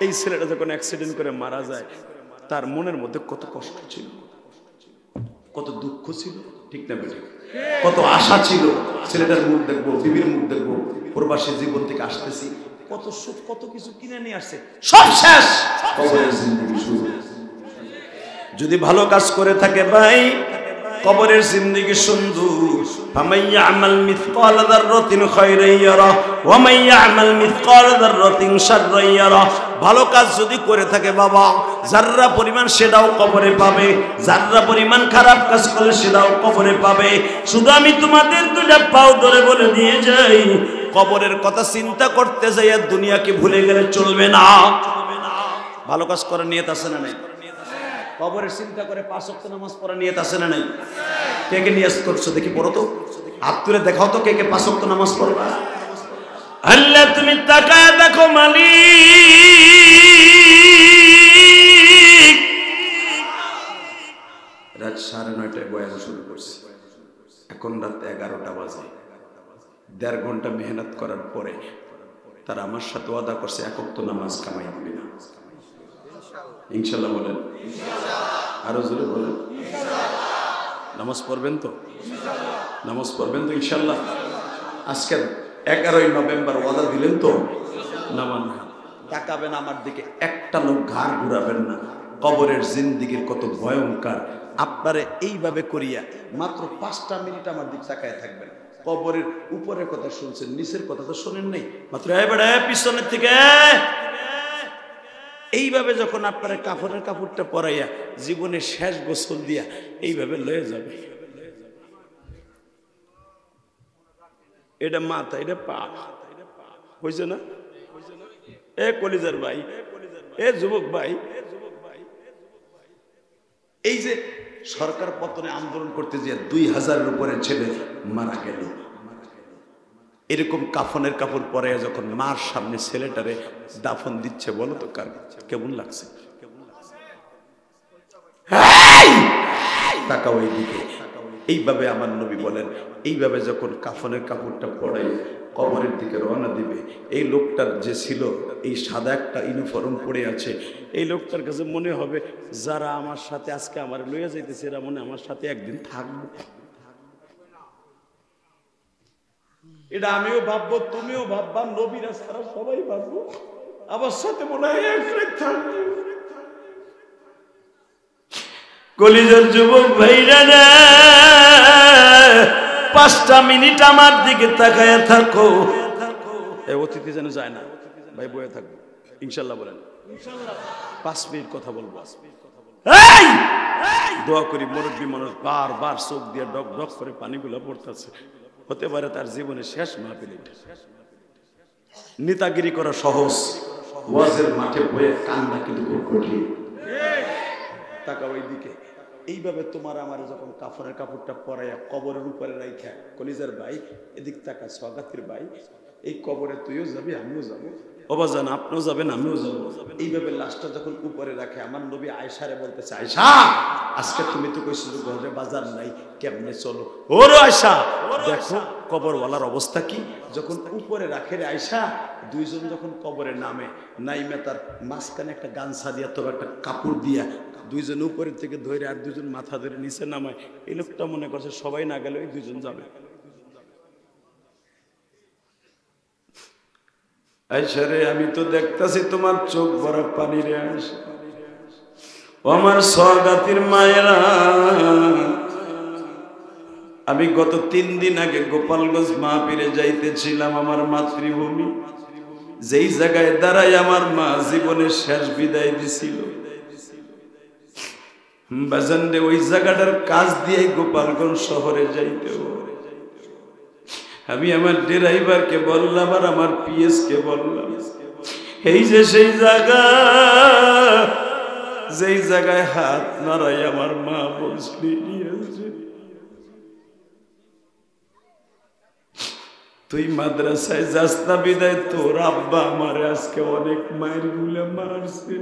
এই ছেলেটা যখন অ্যাক্সিডেন্ট করে মারা যায় তার মনের মধ্যে কত কষ্ট ছিল, কত দুঃখ ছিল, ঠিক না বেটি? কত আশা ছিল, ছেলেটার মুখ দেখবো, বিবির মুখ দেখবো, প্রবাসী জীবন থেকে আসতেছি, কত সুখ, কত কিছু কিনে নিয়ে আসছে, সব শেষ, কবরের জিন্দেগি শুরু। যদি ভালো কাজ করে থাকে ভাই, কবরের জিন্দেগি সুন্দর। ফামান ইয়ামাল মিসকাল যাররাতিন খায়রান ইয়ারা ওয়া মান ইয়ামাল মিসকাল যাররাতিন শাররান ইয়ারা। ভালো কাজ যদি করে থাকে বাবা, যাররা পরিমাণ সেটাও কবরে পাবে, যাররা পরিমাণ খারাপ কাজ করলে সেটাও কবরে পাবে। শুধু আমি তোমাদের দুইটা পাও ধরে বলে দিয়ে যাই, কবরের কথা চিন্তা করতে যাইয়া দুনিয়াকে ভুলে গেলে চলবে না। ভালো কাজ করার নিয়ত আছে না নাই? কবরের চিন্তা করে 5 ওয়াক্ত নামাজ পড়া নিয়ত আছে না নাই? কে কে নিয়ত করছো দেখি, পড়ো তো, হাত তুলে দেখাও তো কে কে 5 ওয়াক্ত নামাজ পড়বা। আল্লাহ তুমি তাকায় দেখো মালিক, রাত 9:30টায় বয়ান শুরু করছি, এখন রাত 11টা বাজে। 1.5 ঘন্টা মেহনত করার পরে তারা আমার সাথে ওয়াদা করছে 1 ওয়াক্ত নামাজ কামাই দিবে না। ইনশাল্লাহ বলেন, আরো জোরে বলেন। নামাজ পড়বেন তো? নামাজ পড়বেন তো ইনশাল্লাহ? আজকে 11ই নভেম্বর ওয়াদা দিলেন তো? নামান তাকাবেন আমার দিকে, একটা লোক ঘাড় ঘুরাবেন না। কবরের জিন্দেগির কত ভয়ঙ্কর, আপনারে এইভাবে করিয়া মাত্র 5টা মিনিট আমার দিকে তাকায় থাকবেন। কবরের উপরের কথা শুনছেন, নিচের কথা তো শোনেন নাই, মাত্র পিছনের থেকে এইভাবে যখন আপনার কাপড়ের কাপড়টা পরাইয়া জীবনের শেষ গোসল দিয়া এইভাবে লয়ে যাবে। এটা মাথা, এটা পা, হয়েছে না? এ কলিজার ভাই, এ যুবক ভাই, এই যে সরকার পতনে আন্দোলন করতে যে 2000-এর উপরে ছেলে মারা গেল, এরকম কাফনের কাপড় পরে যখন মার সামনে ছেলেটারে দাফন দিচ্ছে, বলো তো কার কেমন লাগছে? তাকাও এইদিকে। এইভাবে আমার নবী বলেন, এইভাবে যখন কাফনের কাপড়টা পরাই কবরের দিকে রওনা দিবে, এই লোকটার যে ছিল এই সাদা একটা ইউনিফর্ম পরে আছে, এই লোকটার কাছে মনে হবে যারা আমার সাথে আজকে আমার লইয়া যাইতেছে এরা মনে আমার সাথে একদিন থাকবে। এটা আমিও ভাববো, তুমিও ভাববা, নবীরা সারা সবাই ভাববো আমার সাথে মনে হয় একদিন থাকবে। কলিজার যুবক ভাইরা না, 5টা মিনিট আমার দিকে তাকায় থাকো। এই অতিথি যেন যায় না ভাই, বয়ে থাকবো ইনশাল্লাহ বলেন। 5 মিনিট কথা বলবো। দোয়া করি মুরব্বী মানুষ বারবার চোখ দিয়ে ডক ডক করে পানিগুলো পড়তেছে, হতে পারে তার জীবনে শেষ মাহফিল। নেতাগিরি করা সহজ, ওয়াজের মাঠে বয়ে কান্না কিন্তু কঠিন। তাকাও এইদিকে। এইভাবে তোমার আমার যখন কাফনের কাপড়টা পরাইয়া কবরের উপরে রাইখা, কলিজার ভাই এদিক তাকা, স্বাগতের ভাই, এই কবরে তুইও যাবি আমিও যাবো, অবাজান আপনিও যাবেন আমিও যাবো। এইভাবে লাশটা যখন উপরে রাখে আমার নবী আয়েশারে বলতেছে, আয়েশা আজকে তুমি তো কইছিল ঘরে বাজার নাই, কেমনে চলো? ওরে আয়েশা দেখো কবরওয়ালার অবস্থা কি। যখন উপরে রাখে রে আয়েশা, দুইজন যখন কবরে নামে, নাইমে তার মাঝখানে একটা গামছা দিয়া, তবে একটা কাপড় দিয়া দুইজন উপরের থেকে ধরে আর দুজন মাথা ধরে নিচে নামায়। এই লোকটা মনে করছে সবাই না গেলে ওই দুজন যাবে। আয়সা রে, আমি তো দেখতাছি তোমার চোখ ভরা পানি রে আয়সা। ও আমার সওগাতির মায়েরা, আমি গত 3 দিন আগে গোপালগঞ্জ মাহফিলে যাইতেছিলাম, আমার মাতৃভূমি, যেই জায়গায় দাঁড়াই আমার মা জীবনের শেষ বিদায় দিছিল। বাজানরে ওই জায়গাটার কাজ দিয়ে গোপালগঞ্জ শহরে যাইতে হবে। আমি আমার ড্রাইভারকে বললাম আর আমার পিএস কে বললাম, এই যে সেই জায়গা, যেই জায়গায় হাত নাড়াই আমার মা বলছিল, তুই মাদ্রাসায় যাস না বিদায় তোর আব্বা আমার আজকে অনেক মায়ের গুলা মারছে।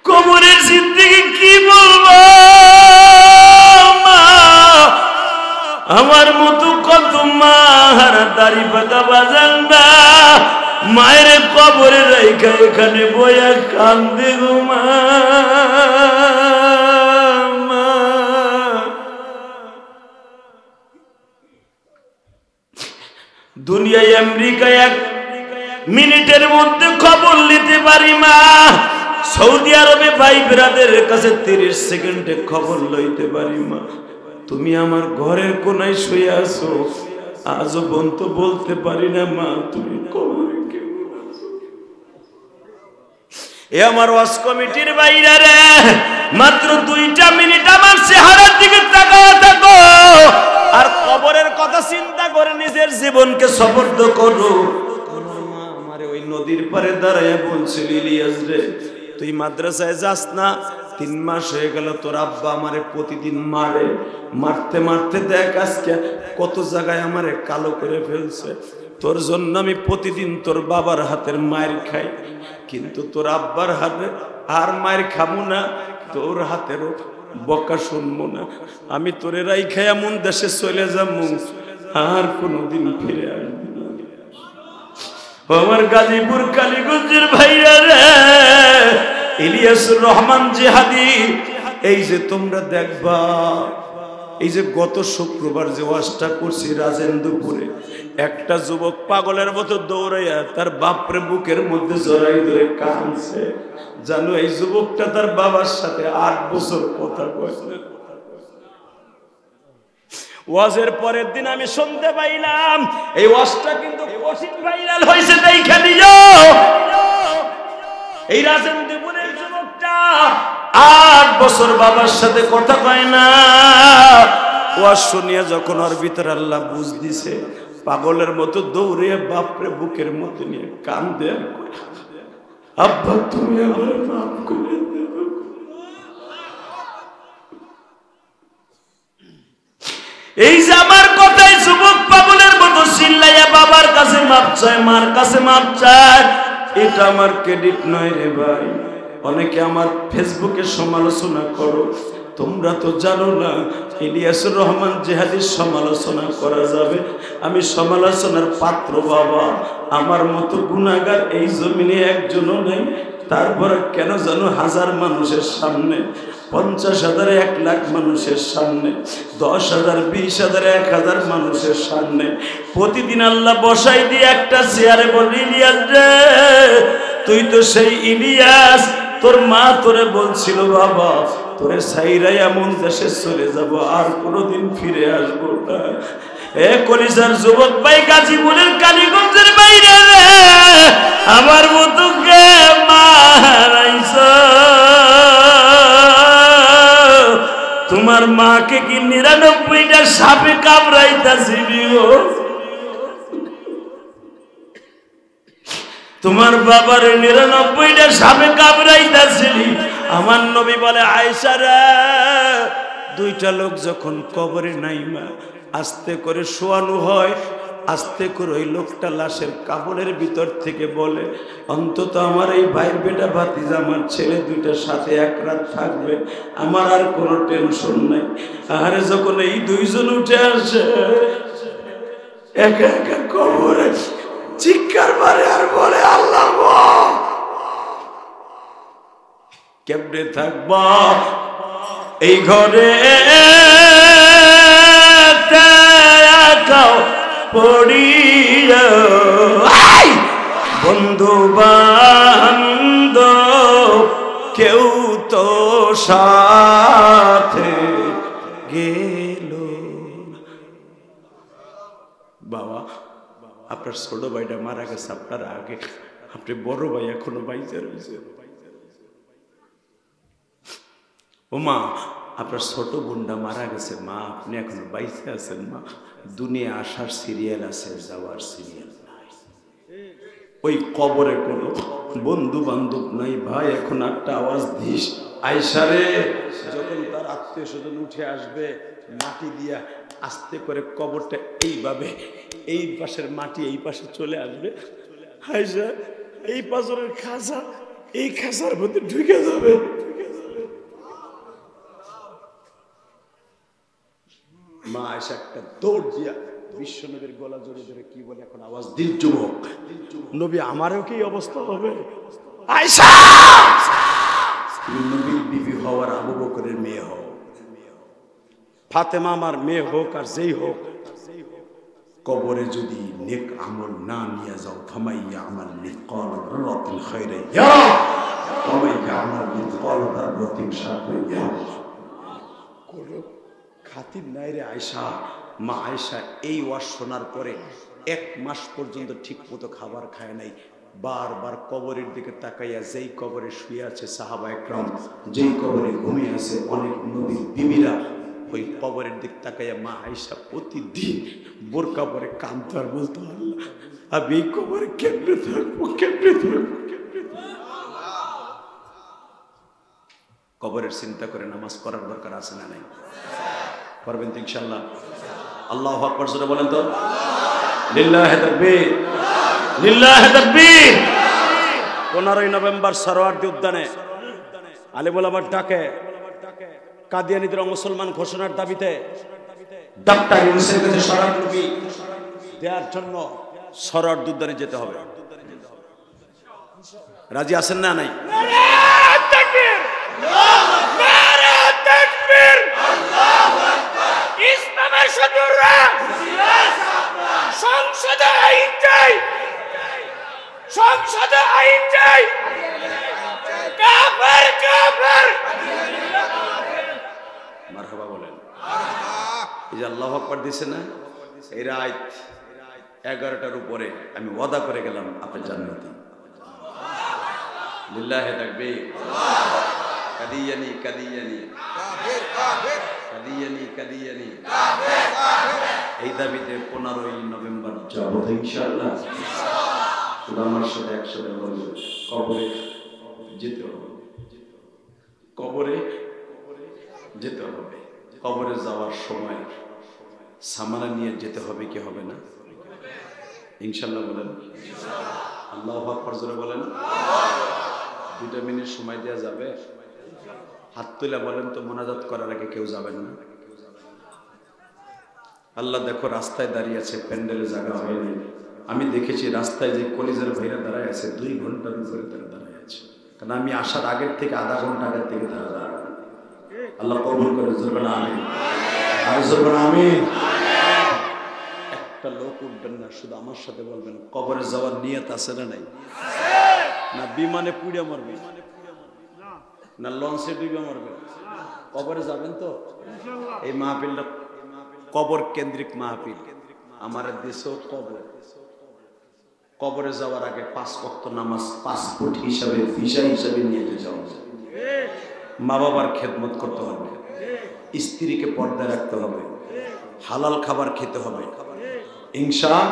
কবরের জিন্দেগি কি বলবো মা, আমার মতো কত মা হারা দাড়ি পাকা বাজান না, মায়ের কবরে রেখা এখানে বইয়া কান্দে গো মা। দুনিয়ায় আমেরিকায় 1 মিনিটের মধ্যে খবর নিতে পারি মা, সৌদি আরবে ভাই ব্রাদারের কাছে 30 সেকেন্ডে খবর লইতে পারি মা। তুমি আমার ঘরের কোনায় শুয়ে আছো, আজও পর্যন্ত বলতে পারি না মা তুমি কবরে কেমন আছো। এ আমার ওয়াজ কমিটির বাইরে রে, মাত্র 2টা মিনিট আমার চেহারার দিকে তাকায় থাকো আর কবরের কথা চিন্তা করে নিজের জীবনকে সফর্দ করো। আমার মা আমারে ওই নদীর পারে দাঁড়ায় বলছিল, ইলিয়াস রে তুই মাদ্রাসায় যাস না, 3 মাস হয়ে গেল তোর আব্বা আমারে প্রতিদিন মারে, মারতে মারতে দেখ আজকে কত জায়গায় আমারে কালো করে ফেলছে। তোর জন্য আমি প্রতিদিন তোর বাবার হাতের মায়ের খাই, কিন্তু তোর আব্বার হাতে আর মায়ের খামু না, তোর হাতেরও বকা শুনবো না। আমি তোরে রাইখা এমন দেশে চলে যাবো আর কোনোদিন ফিরে আসবো না। আমার গাজীপুর কালীগঞ্জের ভাইরা রে, ইলিয়াসুর রহমান জিহাদি, এই যে তোমরা দেখবা, এই যে গত শুক্রবার যে ওয়াজটা করছি রাজেন্দ্রপুরে, একটা যুবক পাগলের মতো দৌড়াইয়া তার বাপরে বুকের মধ্যে জড়াই ধরে কাঁদছে। জানো এই যুবকটা তার বাবার সাথে 8 বছর কথা কয়েছে। ওয়াজের পরের দিন আমি শুনতে পাইলাম এই ওয়াজটা কিন্তু কঠিন ভাইরাল হয়েছে। দেখে এই রাজেন্দ্রপুরের যুবকটা 8 বছর বাবার সাথে কথা কয় না। ওয়াজ শুনিয়া যখন ওর ভিতরে আল্লাহ বুঝ দিছে, পাগলের মতো দৌড়ে বাপরে বুকের মধ্যে নিয়ে কান্দে আর আব্বা তুমি আমার মাফ করে দাও। এই যে আমার কথাই যুবক পাগলের মতো চিল্লাইয়া বাবার কাছে মাপ চায়, মার কাছে মাপ চায়, এটা আমার ক্রেডিট নয় রে ভাই। অনেকে আমার ফেসবুকে সমালোচনা করো, তোমরা তো জানো না ইলিয়াসুর রহমান জিহাদির সমালোচনা করা যাবে। আমি সমালোচনার পাত্র বাবা, আমার মতো গুনাহগার এই জমিনে একজনও নেই। তারপরে কেন জানো 1000 মানুষের সামনে, 50,000 1 লাখ মানুষের সামনে, 10,000 20,000 1000 মানুষের সামনে প্রতিদিন আল্লাহ বসাই দিয়ে একটা চেয়ারে বলি, ইলিয়াস রে তুই তো সেই ইলিয়াস, তোর মা তোরে বলছিল বাবা তোরে সাইরাই এমন দেশে চলে যাব আর কোনোদিন ফিরে আসবো না। এ কলিজার যুবক ভাই, গাজীপুরের কালীগঞ্জের বাইরে রে, আমার মতো কে মারাইছ, তোমার মাকে কি 99টা সাপে কামড়াইতাছিল? তোমার বাবার 99টা সাপে কামড়াইতাছিল। আমার নবী বলে, আয়েশা রে 2টা লোক যখন কবরে নাইমা আস্তে করে শোয়ানো হয়, আস্তে করে ওই লোকটা লাশের কাপড়ের ভিতর থেকে বলে, অন্তত আমার এই ভাইয়ের বেটা ভাতিজা আমার ছেলে 2টার সাথে 1 রাত থাকবে, আমার আর কোনো টেনশন নাই। আরে যখন এই 2 জন উঠে আসে একা একা কবরে চিৎকার মারে আর বলে, আল্লাহ কেমনে থাকবা এই ঘরে পড়িয়া বন্ধু বান্ধব কেউ তো সাথে গেল। বাবা আপনার ছোট ভাইটা মারা গেছে আপনার আগে, আপনি বড় ভাই এখনো বাইচে রয়েছে। ও মা আপনার ছোট বোনটা মারা গেছে মা, আপনি এখনো বাইচে আছেন মা। দুনিয়া আসার সিরিয়াল আছে, যাওয়ার সিরিয়াল নাই। ওই কবরে কোনো বন্ধু বান্ধব নাই ভাই, এখন একটা আওয়াজ দিস আয়সারে। যখন তার আত্মীয় স্বজন উঠে আসবে মাটি দিয়া আস্তে করে কবরটা এইভাবে, এই পাশের মাটি এই পাশে চলে আসবে, আয়সা এই পাথরের খাঁচা এই খাঁচার মধ্যে ঢুকে যাবে। মা আয়সা একটা দৌড় দিয়া বিশ্বনবীর গলা জড়িয়ে ধরে কি বলে এখন আওয়াজ দিল, যুবক নবী আমারও কি অবস্থা হবে? আয়সা নবীর বিবি হওয়ার আবু বকরের মেয়ে হও, ফাতেমা আমার মেয়ে হোক আর যেই হোক, কবরে যদি নেক আমল না নিয়ে যাও, ফামাইয়া আমাল মিসকাল যাররাতিন খায়রান ইয়ারা ওয়া মাইয়া আমাল মিসকাল যাররাতিন শাররান ইয়ারা। কোনো খাতির নাই রে আয়সা। মা আয়সা এই ওয়াজ শোনার পরে 1 মাস পর্যন্ত ঠিক মতো খাবার খায় নাই। বারবার কবরের দিকে তাকাইয়া, যেই কবরে শুয়ে আছে সাহাবা একরাম, যেই কবরে ঘুমিয়ে আছে অনেক নবীর বিবিরা, ওই কবরের দিক তাকাইয়া মা আয়সা প্রতিদিন বোরকা পরে কাঁদতো আর বলতো, আল্লাহ আমি এই কবরে কেমনে থাকবো, কেমনে থাকবো। কবরের চিন্তা করে নামাজ পড়ার দরকার আছে না নাই? পারবেন তো ইনশাআল্লাহ? আল্লাহু আকবার জোরে বলেন তো। লিল্লাহি তাকবীর, লিল্লাহি তাকবীর। 15 নভেম্বর সরোয়ার্দী উদ্যানে আলেমুল আমার ডাকে কাদিয়ানীদের মুসলমান ঘোষণার দাবিতে ডাক্তার ইউনূসের কাছে স্মারকলিপি দেওয়ার জন্য সরোয়ার্দী উদ্যানে যেতে হবে। রাজি আছেন না নাই? নারে তাকবীর, নারে তাকবীর, আল্লাহু আকবার। ইসলামের সদররা সংসদে আইন চাই, সংসদে আইন চাই। কাফের কাফের মারহাবা বলেন। এই যে আল্লাহু আকবার দিছে না, এই রাত 11টার উপরে আমি ওয়াদা করে গেলাম আপনি জান্নাতি। লিল্লাহি তাকবীর। কাদিয়ানি কাদিয়ানি কাফের কাফের কাদিয়ানি কাদিয়ানি কাফের কাফের। এই দাবিতে 15 নভেম্বর যাব ইনশাআল্লাহ। আমার সাথে একসাথে বলবো, কবরে যেতে হবে, কবরে যেতে হবে। কবরে যাওয়ার সময় সামানা নিয়ে যেতে হবে কি হবে না? ইনশাআল্লাহ বলেন। আল্লাহু আকবার জোরে বলেন। 2 মিনিট সময় দেওয়া যাবে? হাত তুলে বলেন তো, মোনাজাত করার আগে কেউ যাবেন না? আল্লাহ দেখো রাস্তায় দাঁড়িয়ে আছে, প্যান্ডেলে জায়গা হয়নি। আমি দেখেছি রাস্তায় যে কলিজার ভাইরা দাঁড়ায় আছে 2 ঘন্টার উপরে তারা দাঁড়ায় আছে, কারণ আমি আসার আগের থেকে আধা ঘন্টা আগের থেকে তারা দাঁড়ায়। আল্লাহ কবুল করে জোরে আমিন, আর জোরে আমিন। একটা লোক উঠবেন না, শুধু আমার সাথে বলবেন কবরে যাওয়ার নিয়ত আছে না নাই? না বিমানে পুড়ে মরবে, না লঞ্চে ডুবে মরবে? কবরে যাবেন তো? এই মাহফিলটা কবর কেন্দ্রিক মাহফিল। আমার দেশেও কবর, কবরে যাওয়ার আগে 5 ওয়াক্ত নামাজ পাসপোর্ট হিসাবে, ভিসা হিসাবে নিয়ে যেতে হবে। মা বাবার খেদমত করতে হবে, স্ত্রীকে পর্দায় রাখতে হবে, হালাল খাবার খেতে হবে ইনশাআল্লাহ।